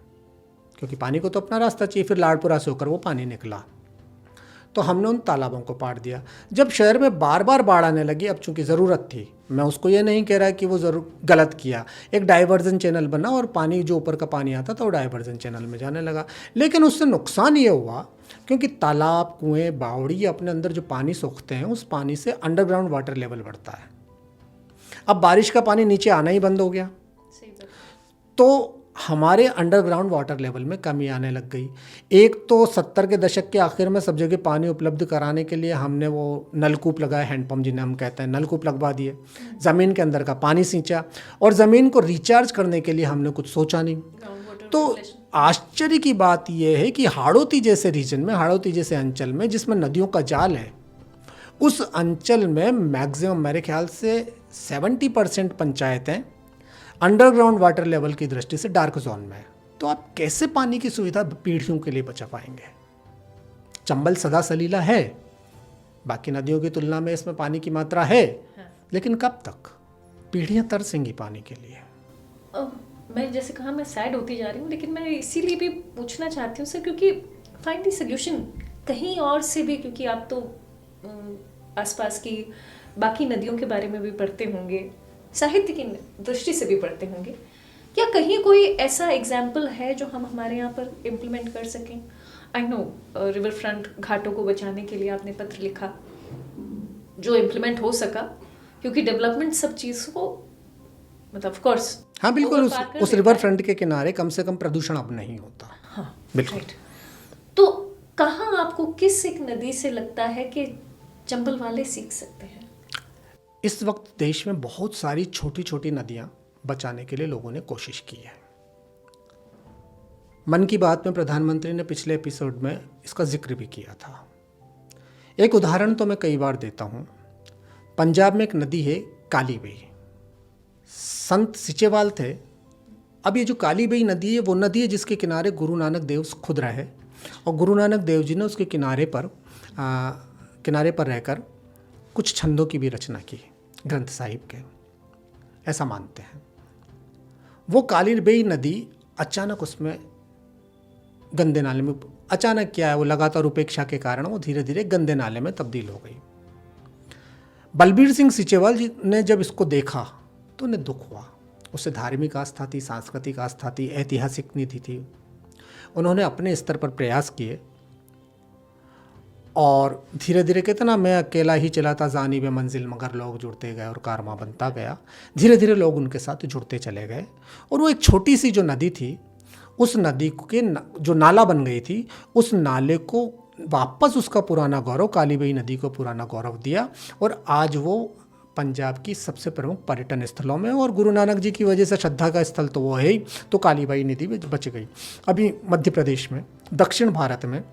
क्योंकि पानी को तो अपना रास्ता चाहिए। फिर लाड़पुरा से होकर वो पानी निकला, तो हमने उन तालाबों को पाट दिया। जब शहर में बार बार बाढ़ आने लगी, अब चूंकि ज़रूरत थी, मैं उसको ये नहीं कह रहा कि वो ज़रूर गलत किया, एक डाइवर्जन चैनल बना और पानी जो ऊपर का पानी आता था वो डाइवर्जन चैनल में जाने लगा। लेकिन उससे नुकसान ये हुआ क्योंकि तालाब, कुएँ, बावड़ी अपने अंदर जो पानी सोखते हैं, उस पानी से अंडरग्राउंड वाटर लेवल बढ़ता है। अब बारिश का पानी नीचे आना ही बंद हो गया, तो हमारे अंडरग्राउंड वाटर लेवल में कमी आने लग गई। एक तो 70 के दशक के आखिर में सब जगह पानी उपलब्ध कराने के लिए हमने वो नलकूप लगाए, हैंडपम्प जिन्हें हम कहते हैं, नलकूप लगवा दिए, ज़मीन के अंदर का पानी सींचा, और ज़मीन को रिचार्ज करने के लिए हमने कुछ सोचा नहीं। तो आश्चर्य की बात यह है कि हाड़ौती जैसे रीजन में, हाड़ौती जैसे अंचल में जिसमें नदियों का जाल है, उस अंचल में मैक्सिमम मेरे ख्याल से 70% पंचायतें अंडरग्राउंड वाटर लेवल की दृष्टि से डार्क जोन में है। तो आप कैसे पानी की सुविधा पीढ़ियों के लिए बचा पाएंगे? चंबल सदा सलीला है, बाकी नदियों की तुलना में इसमें पानी की मात्रा है, लेकिन कब तक? पीढ़ियां तरसेंगी पानी के लिए। मैं जैसे कहा, मैं सैड होती जा रही हूँ, लेकिन मैं इसीलिए भी पूछना चाहती हूँ सर, क्योंकि फाइंड द सोल्यूशन कहीं और से भी, क्योंकि आप तो आसपास की बाकी नदियों के बारे में भी पढ़ते होंगे, साहित्य की दृष्टि से भी पढ़ते होंगे, क्या कहीं कोई ऐसा एग्जाम्पल है जो हम हमारे यहाँ पर इम्प्लीमेंट कर सकें? आई नो रिवर फ्रंट घाटों को बचाने के लिए आपने पत्र लिखा, जो इम्प्लीमेंट हो सका, क्योंकि डेवलपमेंट सब चीज़ को मतलब ऑफ कोर्स, हाँ बिल्कुल, उस रिवर फ्रंट के किनारे कम से कम प्रदूषण अब नहीं होता। हाँ बिल्कुल। तो कहाँ आपको किस एक नदी से लगता है कि चंबल वाले सीख सकते हैं? इस वक्त देश में बहुत सारी छोटी छोटी नदियां बचाने के लिए लोगों ने कोशिश की है। मन की बात में प्रधानमंत्री ने पिछले एपिसोड में इसका जिक्र भी किया था। एक उदाहरण तो मैं कई बार देता हूँ। पंजाब में एक नदी है काली बेई, संत सिचेवाल थे। अब ये जो काली बेई नदी है, वो नदी है जिसके किनारे गुरु नानक देव खुद रहे, और गुरु नानक देव जी ने उसके किनारे पर रहकर कुछ छंदों की भी रचना की, ग्रंथ साहिब के, ऐसा मानते हैं। वो काली बेई नदी अचानक उसमें गंदे नाले में, अचानक क्या है, वो लगातार उपेक्षा के कारण वो धीरे धीरे गंदे नाले में तब्दील हो गई। बलबीर सिंह सीचेवाल जी ने जब इसको देखा तो उन्हें दुख हुआ। उससे धार्मिक आस्था थी, सांस्कृतिक आस्था थी, ऐतिहासिक नीति थी। उन्होंने अपने स्तर पर प्रयास किए और धीरे धीरे, कहते ना, मैं अकेला ही चला था जानिब मंजिल, मगर लोग जुड़ते गए और कारवां बनता गया। धीरे धीरे लोग उनके साथ जुड़ते चले गए, और वो एक छोटी सी जो नदी थी, उस नदी के जो नाला बन गई थी, उस नाले को वापस उसका पुराना गौरव, काली बेई नदी को पुराना गौरव दिया, और आज वो पंजाब की सबसे प्रमुख पर्यटन स्थलों में, और गुरु नानक जी की वजह से श्रद्धा का स्थल तो वो है ही, तो काली बेई नदी भी बच गई। अभी मध्य प्रदेश में, दक्षिण भारत में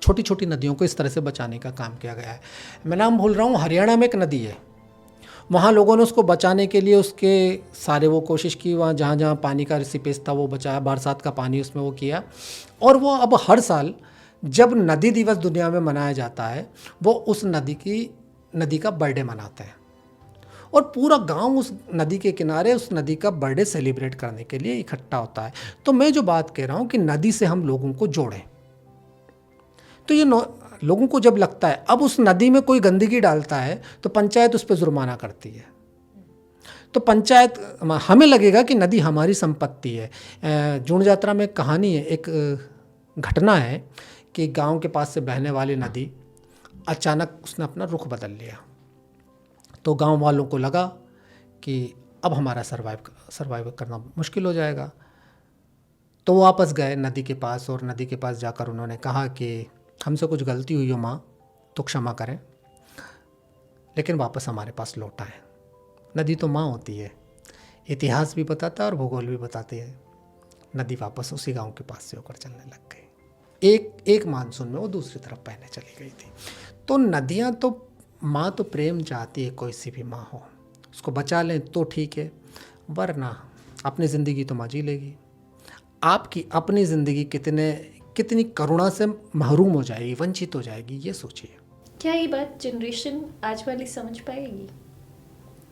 छोटी छोटी नदियों को इस तरह से बचाने का काम किया गया है। मैं नाम भूल रहा हूँ, हरियाणा में एक नदी है, वहाँ लोगों ने उसको बचाने के लिए उसके सारे वो कोशिश की, वहाँ जहाँ जहाँ पानी का रिसीपेज था वो बचाया, बरसात का पानी उसमें वो किया, और वो अब हर साल जब नदी दिवस दुनिया में मनाया जाता है, वो उस नदी का बर्थडे मनाते हैं, और पूरा गांव उस नदी के किनारे उस नदी का बर्थडे सेलिब्रेट करने के लिए इकट्ठा होता है। तो मैं जो बात कह रहा हूँ कि नदी से हम लोगों को जोड़ें, तो ये लोगों को जब लगता है अब उस नदी में कोई गंदगी डालता है तो पंचायत उस पर जुर्माना करती है, तो पंचायत, हमें लगेगा कि नदी हमारी संपत्ति है। जून यात्रा में एक कहानी है, एक घटना है कि गांव के पास से बहने वाली नदी अचानक उसने अपना रुख बदल लिया, तो गांव वालों को लगा कि अब हमारा सर्वाइव करना मुश्किल हो जाएगा। तो वो वापस गए नदी के पास, और नदी के पास जाकर उन्होंने कहा कि हमसे कुछ गलती हुई हो माँ, तो क्षमा करें, लेकिन वापस हमारे पास लौट आए। नदी तो माँ होती है, इतिहास भी बताता है और भूगोल भी बताती है। नदी वापस उसी गांव के पास से होकर चलने लग गई। एक मानसून में वो दूसरी तरफ बहने चली गई थी। तो नदियाँ तो, माँ तो प्रेम चाहती है, कोई सी भी माँ हो, उसको बचा लें तो ठीक है, वरना अपनी ज़िंदगी तो माँ जी लेगी। आपकी अपनी ज़िंदगी कितनी करुणा से महरूम हो जाएगी, वंचित हो जाएगी, ये सोचिए। क्या ये बात जनरेशन आज वाली समझ पाएगी?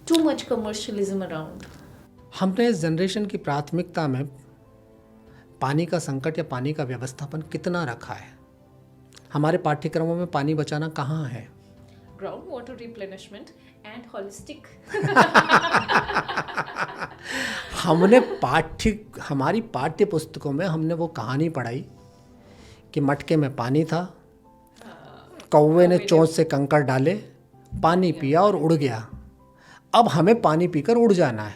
Too much commercialism around. हमने इस जनरेशन की प्राथमिकता में पानी का संकट या पानी का व्यवस्थापन कितना रखा है? हमारे पाठ्यक्रमों में पानी बचाना कहाँ है? Ground water replenishment and holistic. हमारी पाठ्य पुस्तकों में हमने वो कहानी पढ़ाई कि मटके में पानी था, कौवे ने चोंच से कंकड़ डाले, पानी पिया और उड़ गया। अब हमें पानी पीकर उड़ जाना है।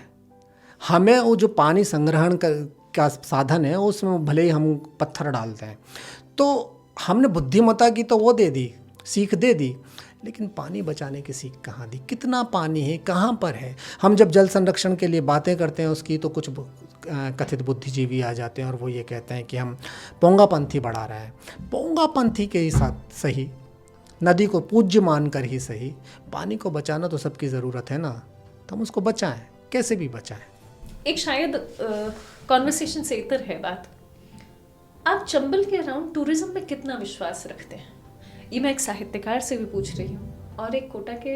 हमें वो जो पानी संग्रहण का साधन है उसमें भले ही हम पत्थर डालते हैं। तो हमने बुद्धिमत्ता की तो वो दे दी, सीख दे दी, लेकिन पानी बचाने की सीख कहाँ दी? कितना पानी है, कहाँ पर है? हम जब जल संरक्षण के लिए बातें करते हैं उसकी, तो कुछ कथित बुद्धिजीवी आ जाते हैं और वो ये कहते हैं कि हम पोंगापंथी बढ़ा रहे हैं। पोंगापंथी के ही साथ सही, नदी को पूज्य मानकर ही सही, पानी को बचाना तो सबकी ज़रूरत है ना, तो हम उसको बचाएं, कैसे भी बचाएं। एक शायद कॉन्वर्सेशन से इतर है बात। आप चंबल के अराउंड टूरिज्म में कितना विश्वास रखते हैं? ये मैं एक साहित्यकार से भी पूछ रही हूँ और एक कोटा के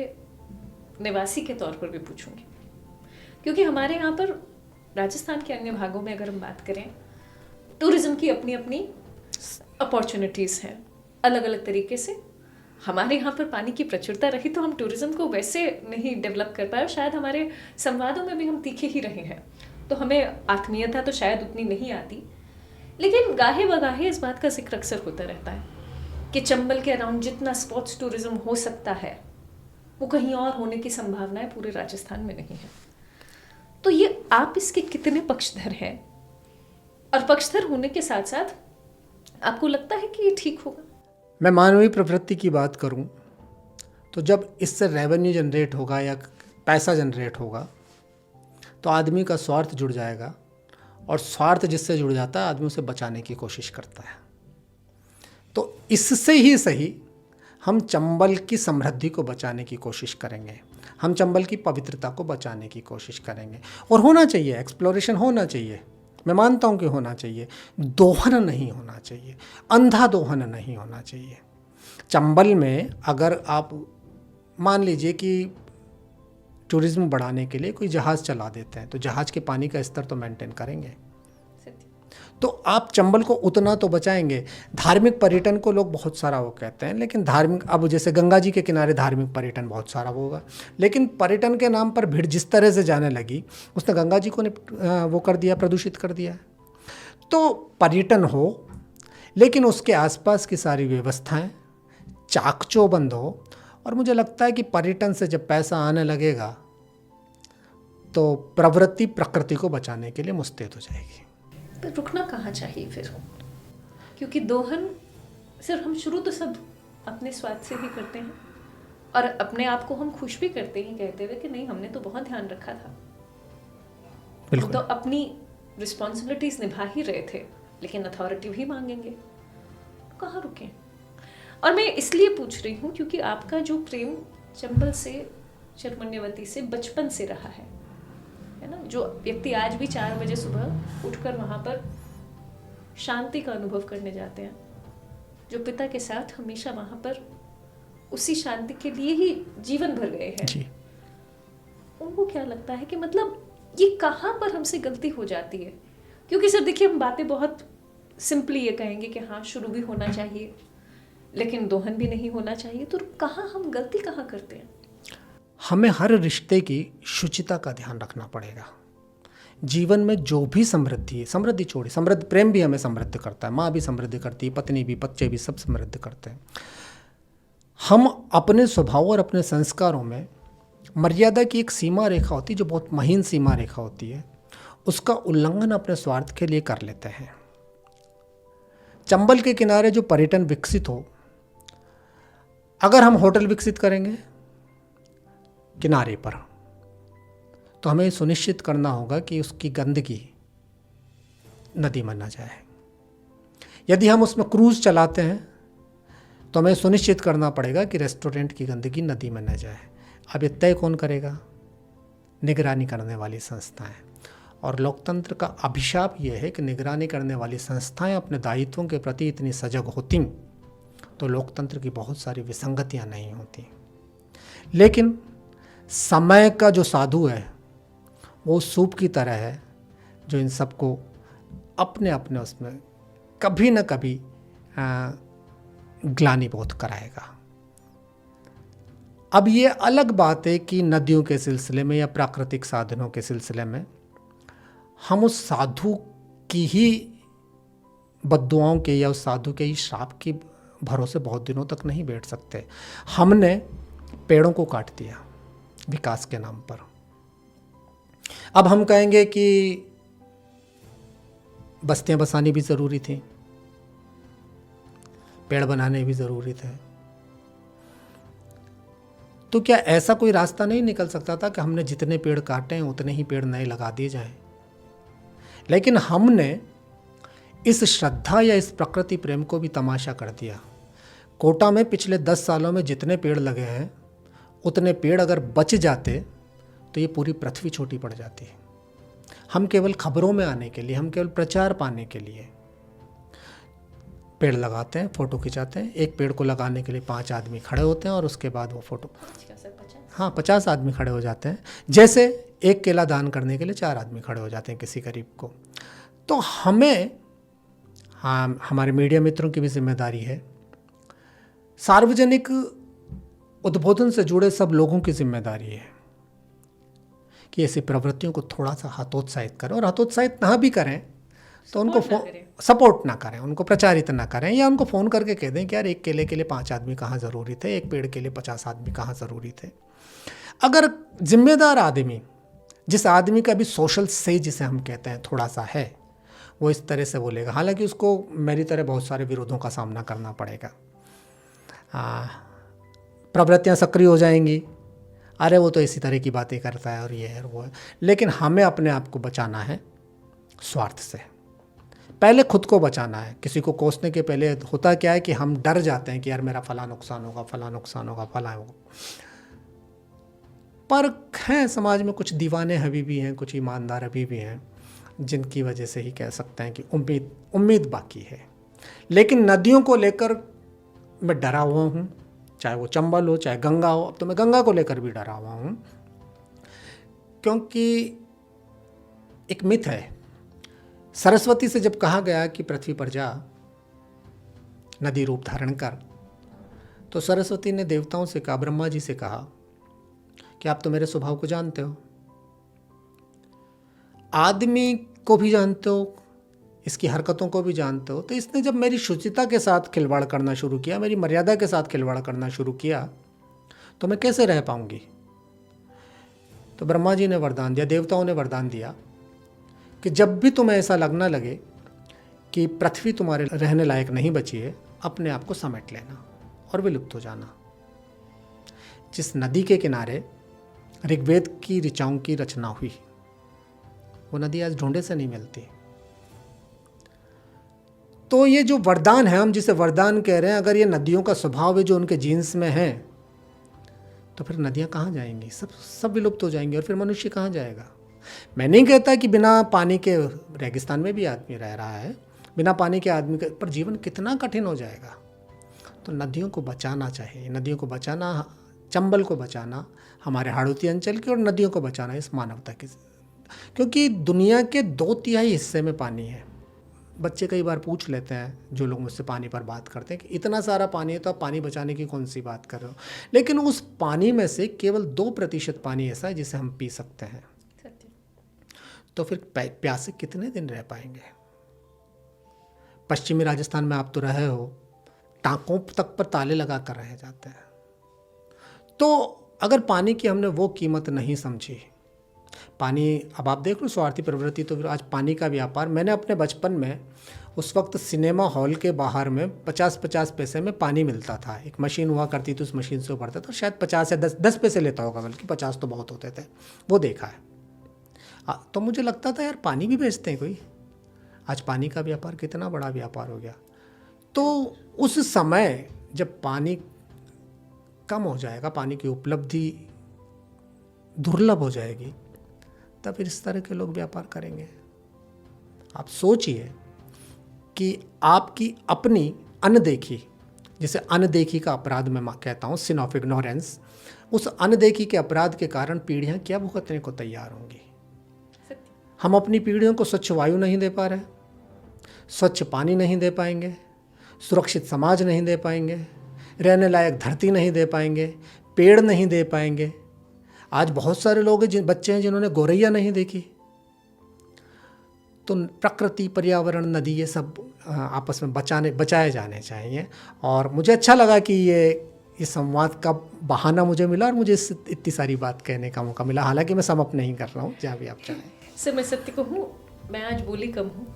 निवासी के तौर पर भी पूछूंगी, क्योंकि हमारे यहाँ पर राजस्थान के अन्य भागों में अगर हम बात करें, टूरिज्म की अपनी अपनी अपॉर्चुनिटीज़ हैं अलग अलग तरीके से। हमारे यहाँ पर पानी की प्रचुरता रही तो हम टूरिज्म को वैसे नहीं डेवलप कर पाए। शायद हमारे संवादों में भी हम तीखे ही रहे हैं, तो हमें आत्मीयता तो शायद उतनी नहीं आती। लेकिन गाहे बगाहे इस बात का जिक्र अक्सर होता रहता है कि चंबल के अराउंड जितना स्पोर्ट्स टूरिज्म हो सकता है वो कहीं और होने की संभावनाएं पूरे राजस्थान में नहीं है। तो ये आप इसके कितने पक्षधर हैं? और पक्षधर होने के साथ साथ आपको लगता है कि ये ठीक होगा? मैं मानवीय प्रवृत्ति की बात करूं तो जब इससे रेवेन्यू जनरेट होगा या पैसा जनरेट होगा तो आदमी का स्वार्थ जुड़ जाएगा, और स्वार्थ जिससे जुड़ जाता है आदमी उसे बचाने की कोशिश करता है। तो इससे ही सही हम चंबल की समृद्धि को बचाने की कोशिश करेंगे, हम चंबल की पवित्रता को बचाने की कोशिश करेंगे। और होना चाहिए, एक्सप्लोरेशन होना चाहिए, मैं मानता हूँ कि होना चाहिए। दोहन नहीं होना चाहिए, अंधा दोहन नहीं होना चाहिए। चंबल में अगर आप मान लीजिए कि टूरिज्म बढ़ाने के लिए कोई जहाज़ चला देते हैं, तो जहाज़ के पानी का स्तर तो मेंटेन करेंगे, तो आप चंबल को उतना तो बचाएंगे। धार्मिक पर्यटन को लोग बहुत सारा वो कहते हैं, लेकिन धार्मिक, अब जैसे गंगा जी के किनारे धार्मिक पर्यटन बहुत सारा होगा, लेकिन पर्यटन के नाम पर भीड़ जिस तरह से जाने लगी उसने गंगा जी को वो कर दिया, प्रदूषित कर दिया। तो पर्यटन हो, लेकिन उसके आसपास की सारी व्यवस्थाएं चाकचौबंद हो। और मुझे लगता है कि पर्यटन से जब पैसा आने लगेगा तो प्रवृत्ति प्रकृति को बचाने के लिए मुस्तैद हो जाएगी। पर रुकना कहाँ चाहिए फिर? क्योंकि दोहन सिर्फ हम शुरू तो सब अपने स्वाद से ही करते हैं, और अपने आप को हम खुश भी करते हैं कहते हुए कि नहीं हमने तो बहुत ध्यान रखा था, हम तो अपनी रिस्पॉन्सिबिलिटीज निभा ही रहे थे, लेकिन अथॉरिटी भी मांगेंगे, तो कहाँ रुकें? और मैं इसलिए पूछ रही हूँ क्योंकि आपका जो प्रेम चंबल से, चरमन्यवती से बचपन से रहा है ना, जो व्यक्ति आज भी 4 बजे सुबह उठकर वहाँ पर शांति का अनुभव करने जाते हैं, जो पिता के साथ हमेशा वहाँ पर उसी शांति के लिए ही जीवन भर गए हैं जी। उनको क्या लगता है कि मतलब ये कहाँ पर हमसे गलती हो जाती है? क्योंकि सर देखिए, हम बातें बहुत सिंपली ये कहेंगे कि हाँ शुरू भी होना चाहिए लेकिन दोहन भी नहीं होना चाहिए, तो कहाँ हम गलती कहाँ करते हैं? हमें हर रिश्ते की शुचिता का ध्यान रखना पड़ेगा। जीवन में जो भी समृद्धि है, समृद्धि छोड़ी, समृद्ध प्रेम भी हमें समृद्ध करता है, माँ भी समृद्ध करती है, पत्नी भी, बच्चे भी, सब समृद्ध करते हैं। हम अपने स्वभाव और अपने संस्कारों में मर्यादा की एक सीमा रेखा होती है, जो बहुत महीन सीमा रेखा होती है, उसका उल्लंघन अपने स्वार्थ के लिए कर लेते हैं। चंबल के किनारे जो पर्यटन विकसित हो, अगर हम होटल विकसित करेंगे किनारे पर, तो हमें सुनिश्चित करना होगा कि उसकी गंदगी नदी में न जाए। यदि हम उसमें क्रूज चलाते हैं तो हमें सुनिश्चित करना पड़ेगा कि रेस्टोरेंट की गंदगी नदी में न जाए। अब ये तय कौन करेगा? निगरानी करने वाली संस्थाएं। और लोकतंत्र का अभिशाप ये है कि निगरानी करने वाली संस्थाएं अपने दायित्वों के प्रति इतनी सजग होती तो लोकतंत्र की बहुत सारी विसंगतियां नहीं होती। लेकिन समय का जो साधु है वो सूप की तरह है जो इन सबको अपने अपने उसमें कभी न कभी ग्लानि बोध कराएगा। अब ये अलग बात है कि नदियों के सिलसिले में या प्राकृतिक साधनों के सिलसिले में हम उस साधु की ही बद्दुआओं के या उस साधु के ही श्राप की भरोसे बहुत दिनों तक नहीं बैठ सकते। हमने पेड़ों को काट दिया विकास के नाम पर। अब हम कहेंगे कि बस्तियां बसानी भी ज़रूरी थी, पेड़ बनाने भी ज़रूरी थे, तो क्या ऐसा कोई रास्ता नहीं निकल सकता था कि हमने जितने पेड़ काटे हैं उतने ही पेड़ नए लगा दिए जाएं? लेकिन हमने इस श्रद्धा या इस प्रकृति प्रेम को भी तमाशा कर दिया। कोटा में पिछले 10 सालों में जितने पेड़ लगे हैं उतने पेड़ अगर बच जाते तो ये पूरी पृथ्वी छोटी पड़ जाती। हम केवल खबरों में आने के लिए, हम केवल प्रचार पाने के लिए पेड़ लगाते हैं, फ़ोटो खिंचाते हैं। एक पेड़ को लगाने के लिए 5 आदमी खड़े होते हैं और उसके बाद वो फ़ोटो 50 आदमी खड़े हो जाते हैं। जैसे एक केला दान करने के लिए 4 आदमी खड़े हो जाते हैं किसी गरीब को। तो हमें, हाँ, हमारे मीडिया मित्रों की भी जिम्मेदारी है, सार्वजनिक उद्बोधन से जुड़े सब लोगों की जिम्मेदारी है कि ऐसी प्रवृत्तियों को थोड़ा सा हतोत्साहित करें, और हतोत्साहित ना भी करें तो उनको सपोर्ट ना करें, उनको प्रचारित ना करें, या उनको फ़ोन करके कह दें कि यार एक केले के लिए 5 आदमी कहाँ ज़रूरी थे, एक पेड़ के लिए 50 आदमी कहाँ ज़रूरी थे। अगर जिम्मेदार आदमी, जिस आदमी का भी सोशल से जिसे हम कहते हैं थोड़ा सा है, वो इस तरह से बोलेगा, हालांकि उसको मेरी तरह बहुत सारे विरोधों का सामना करना पड़ेगा, प्रवृत्तियाँ सक्रिय हो जाएंगी, अरे वो तो इसी तरह की बातें करता है और ये है और वो है। लेकिन हमें अपने आप को बचाना है स्वार्थ से। पहले खुद को बचाना है। किसी को कोसने के पहले होता क्या है कि हम डर जाते हैं कि यार मेरा फला नुकसान होगा, फला नुकसान होगा, फला होगा। पर हैं समाज में कुछ दीवाने अभी भी हैं, कुछ ईमानदार अभी भी हैं, जिनकी वजह से ही कह सकते हैं कि उम्मीद बाकी है। लेकिन नदियों को लेकर मैं डरा हुआ हूँ, चाहे वो चंबल हो, चाहे गंगा हो। अब तो मैं गंगा को लेकर भी डरा हुआ हूँ, क्योंकि एक मिथ है, सरस्वती से जब कहा गया कि पृथ्वी पर जा, नदी रूप धारण कर, तो सरस्वती ने देवताओं से कहा, ब्रह्मा जी से कहा कि आप तो मेरे स्वभाव को जानते हो, आदमी को भी जानते हो, इसकी हरकतों को भी जानते हो, तो इसने जब मेरी शुचिता के साथ खिलवाड़ करना शुरू किया, मेरी मर्यादा के साथ खिलवाड़ करना शुरू किया, तो मैं कैसे रह पाऊंगी। तो ब्रह्मा जी ने वरदान दिया, देवताओं ने वरदान दिया कि जब भी तुम्हें ऐसा लगना लगे कि पृथ्वी तुम्हारे रहने लायक नहीं बची है, अपने आप को समेट लेना और विलुप्त हो जाना। जिस नदी के किनारे ऋग्वेद की ऋचाओं की रचना हुई, वो नदी आज ढूंढे से नहीं मिलती। तो ये जो वरदान है, हम जिसे वरदान कह रहे हैं, अगर ये नदियों का स्वभाव है जो उनके जीन्स में है, तो फिर नदियाँ कहाँ जाएंगी? सब विलुप्त हो जाएंगी, और फिर मनुष्य कहाँ जाएगा? मैं नहीं कहता कि बिना पानी के रेगिस्तान में भी आदमी रह रहा है, बिना पानी के आदमी के, पर जीवन कितना कठिन हो जाएगा। तो नदियों को बचाना चाहिए, नदियों को बचाना, चंबल को बचाना, हमारे हाड़ौती अंचल की, और नदियों को बचाना इस मानवता की, क्योंकि दुनिया के 2/3 हिस्से में पानी है। बच्चे कई बार पूछ लेते हैं, जो लोग मुझसे पानी पर बात करते हैं, कि इतना सारा पानी है तो आप पानी बचाने की कौन सी बात कर रहे हो। लेकिन उस पानी में से केवल 2% पानी ऐसा है जिसे हम पी सकते हैं। तो फिर प्यासे कितने दिन रह पाएंगे? पश्चिमी राजस्थान में आप तो रहे हो, टाँकों तक पर ताले लगा कर रह जाते हैं। तो अगर पानी की हमने वो कीमत नहीं समझी, पानी, अब आप देख लो स्वार्थी प्रवृत्ति, तो फिर आज पानी का व्यापार। मैंने अपने बचपन में, उस वक्त सिनेमा हॉल के बाहर में 50-50 पैसे में पानी मिलता था। एक मशीन हुआ करती थी, उस मशीन से भरता था, शायद 50 या 10 पैसे लेता होगा, बल्कि 50 तो बहुत होते थे, वो देखा है। तो मुझे लगता था यार पानी भी बेचते हैं कोई। आज पानी का व्यापार कितना बड़ा व्यापार हो गया। तो उस समय जब पानी कम हो जाएगा, पानी की उपलब्धि दुर्लभ हो जाएगी, तब फिर इस तरह के लोग व्यापार करेंगे। आप सोचिए कि आपकी अपनी अनदेखी जिसे अनदेखी का अपराध मैं कहता हूँ, सिन ऑफ इग्नोरेंस, उस अनदेखी के अपराध के कारण पीढ़ियाँ क्या भुगतने को तैयार होंगी। हम अपनी पीढ़ियों को स्वच्छ वायु नहीं दे पा रहे, स्वच्छ पानी नहीं दे पाएंगे, सुरक्षित समाज नहीं दे पाएंगे, रहने लायक धरती नहीं दे पाएंगे, पेड़ नहीं दे पाएंगे। आज बहुत सारे लोग बच्चे हैं जिन्होंने गौरैया नहीं देखी। तो प्रकृति, पर्यावरण, नदी, ये सब आपस में बचाए जाने चाहिए। और मुझे अच्छा लगा कि ये संवाद का बहाना मुझे मिला और मुझे इतनी सारी बात कहने का मौका मिला। हालांकि मैं सम अप नहीं कर रहा हूँ, जहाँ भी आप चाहें। सर, मैं सत्य कहूँ, मैं आज बोली कम हूँ,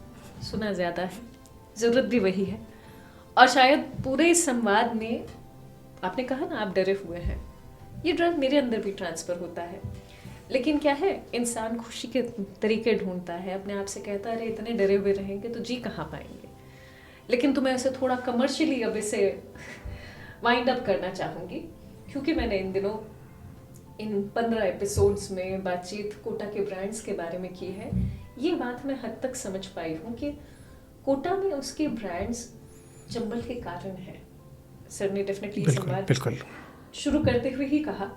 सुना ज़्यादा है, ज़रूरत भी वही है। और शायद पूरे इस संवाद में आपने कहा ना, आप डरे हुए हैं, ये डर मेरे अंदर भी ट्रांसफ़र होता है। लेकिन क्या है, इंसान खुशी के तरीके ढूंढता है, अपने आप से कहता है अरे इतने डरे हुए रहेंगे तो जी कहाँ पाएंगे। लेकिन तो मैं इसे थोड़ा कमर्शियली अब इसे वाइंड अप करना चाहूँगी, क्योंकि मैंने इन दिनों इन 15 एपिसोड्स में बातचीत कोटा के ब्रांड्स के बारे में की है। ये बात मैं हद तक समझ पाई हूँ कि कोटा में उसके ब्रांड्स चंबल के कारण हैं। सर ने डेफिनेटली संवाद शुरू करते हुए ही कहा।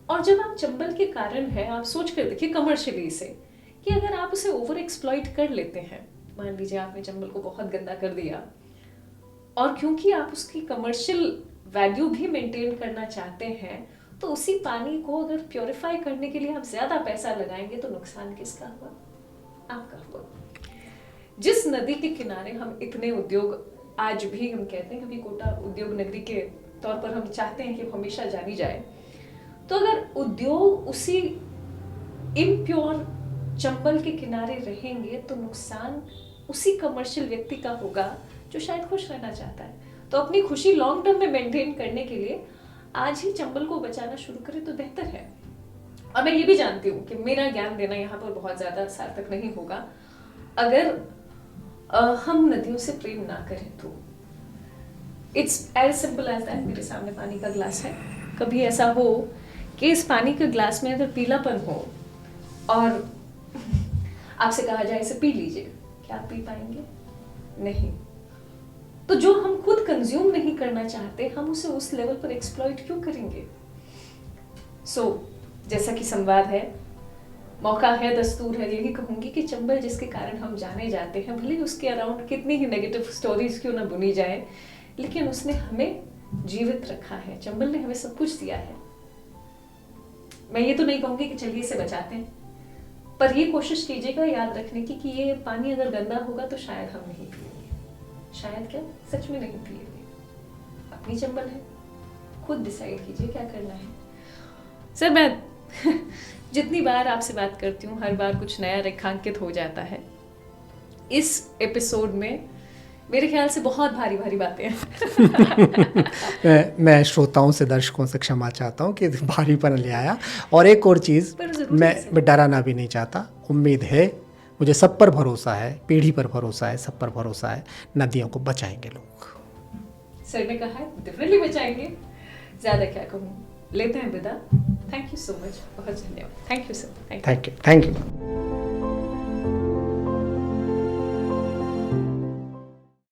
और जब आप चंबल के कारण है, आप सोच कर देखिए कमर्शियली इसे, कि अगर आप उसे ओवर एक्सप्लॉइट कर लेते हैं, मान लीजिए आपने चंबल को बहुत गंदा कर दिया, और क्योंकि आप उसकी कमर्शियल वैल्यू भी मेंटेन करना चाहते हैं, तो उसी पानी को अगर प्योरीफाई करने के लिए आप ज्यादा पैसा लगाएंगे तो नुकसान किसका हुआ? आपका हुआ। जिस नदी के किनारे हम इतने उद्योग आज भी हम कहते हैं, क्योंकि कोटा उद्योग नगरी के तौर पर हम चाहते हैं कि हमेशा जानी जाए, तो अगर उद्योग उसी इम्प्योर चंबल के किनारे रहेंगे तो नुकसान उसी कमर्शियल व्यक्ति का होगा जो शायद खुश रहना चाहता है। तो अपनी खुशी लॉन्ग टर्म में मेंटेन करने के लिए आज ही चंबल को बचाना शुरू करें तो बेहतर है। और मैं ये भी जानती हूँ कि मेरा ज्ञान देना यहाँ पर बहुत ज़्यादा सार्थक नहीं होगा अगर हम नदियों से प्रेम ना करें तो। It's as simple as that. मेरे सामने पानी का ग्लास है, कभी ऐसा हो कि इस पानी के ग्लास में अगर पीलापन हो और आपसे कहा जाए इसे पी लीजिए, क्या आप पी पाएंगे? नहीं। तो जो हम खुद कंज्यूम नहीं करना चाहते, हम उसे उस लेवल पर एक्सप्लॉइट क्यों करेंगे? जैसा कि संवाद है, मौका है, दस्तूर है, यही कहूंगी कि चंबल जिसके कारण हम जाने जाते हैं, भले उसके अराउंड कितनी ही नेगेटिव स्टोरीज क्यों ना बुनी जाए, लेकिन उसने हमें जीवित रखा है। चंबल ने हमें सब कुछ दिया है। मैं ये तो नहीं कहूंगी कि चलिए इसे बचाते हैं, पर ये कोशिश कीजिएगा याद रखने की कि ये पानी अगर गंदा होगा तो शायद हम नहीं पिएंगे, शायद क्या सच में नहीं पिएंगे। अपनी चंबल है, खुद डिसाइड कीजिए क्या करना है। सर, मैं जितनी बार आपसे बात करती हूँ, हर बार कुछ नया रेखांकित हो जाता है। इस एपिसोड में मेरे ख्याल से बहुत भारी भारी बातें हैं। मैं श्रोताओं से, दर्शकों से क्षमा चाहता हूँ कि भारीपन ले आया। और एक और चीज़, मैं डराना भी नहीं चाहता। उम्मीद है, मुझे सब पर भरोसा है, पीढ़ी पर भरोसा है, सब पर भरोसा है, नदियों को बचाएंगे लोग। सर ने कहा है डेफिनेटली बचाएंगे। ज़्यादा क्या कहूँ, लेते हैं विदा। थैंक यू सो मच, बहुत धन्यवाद। Thank you sir. Thank you.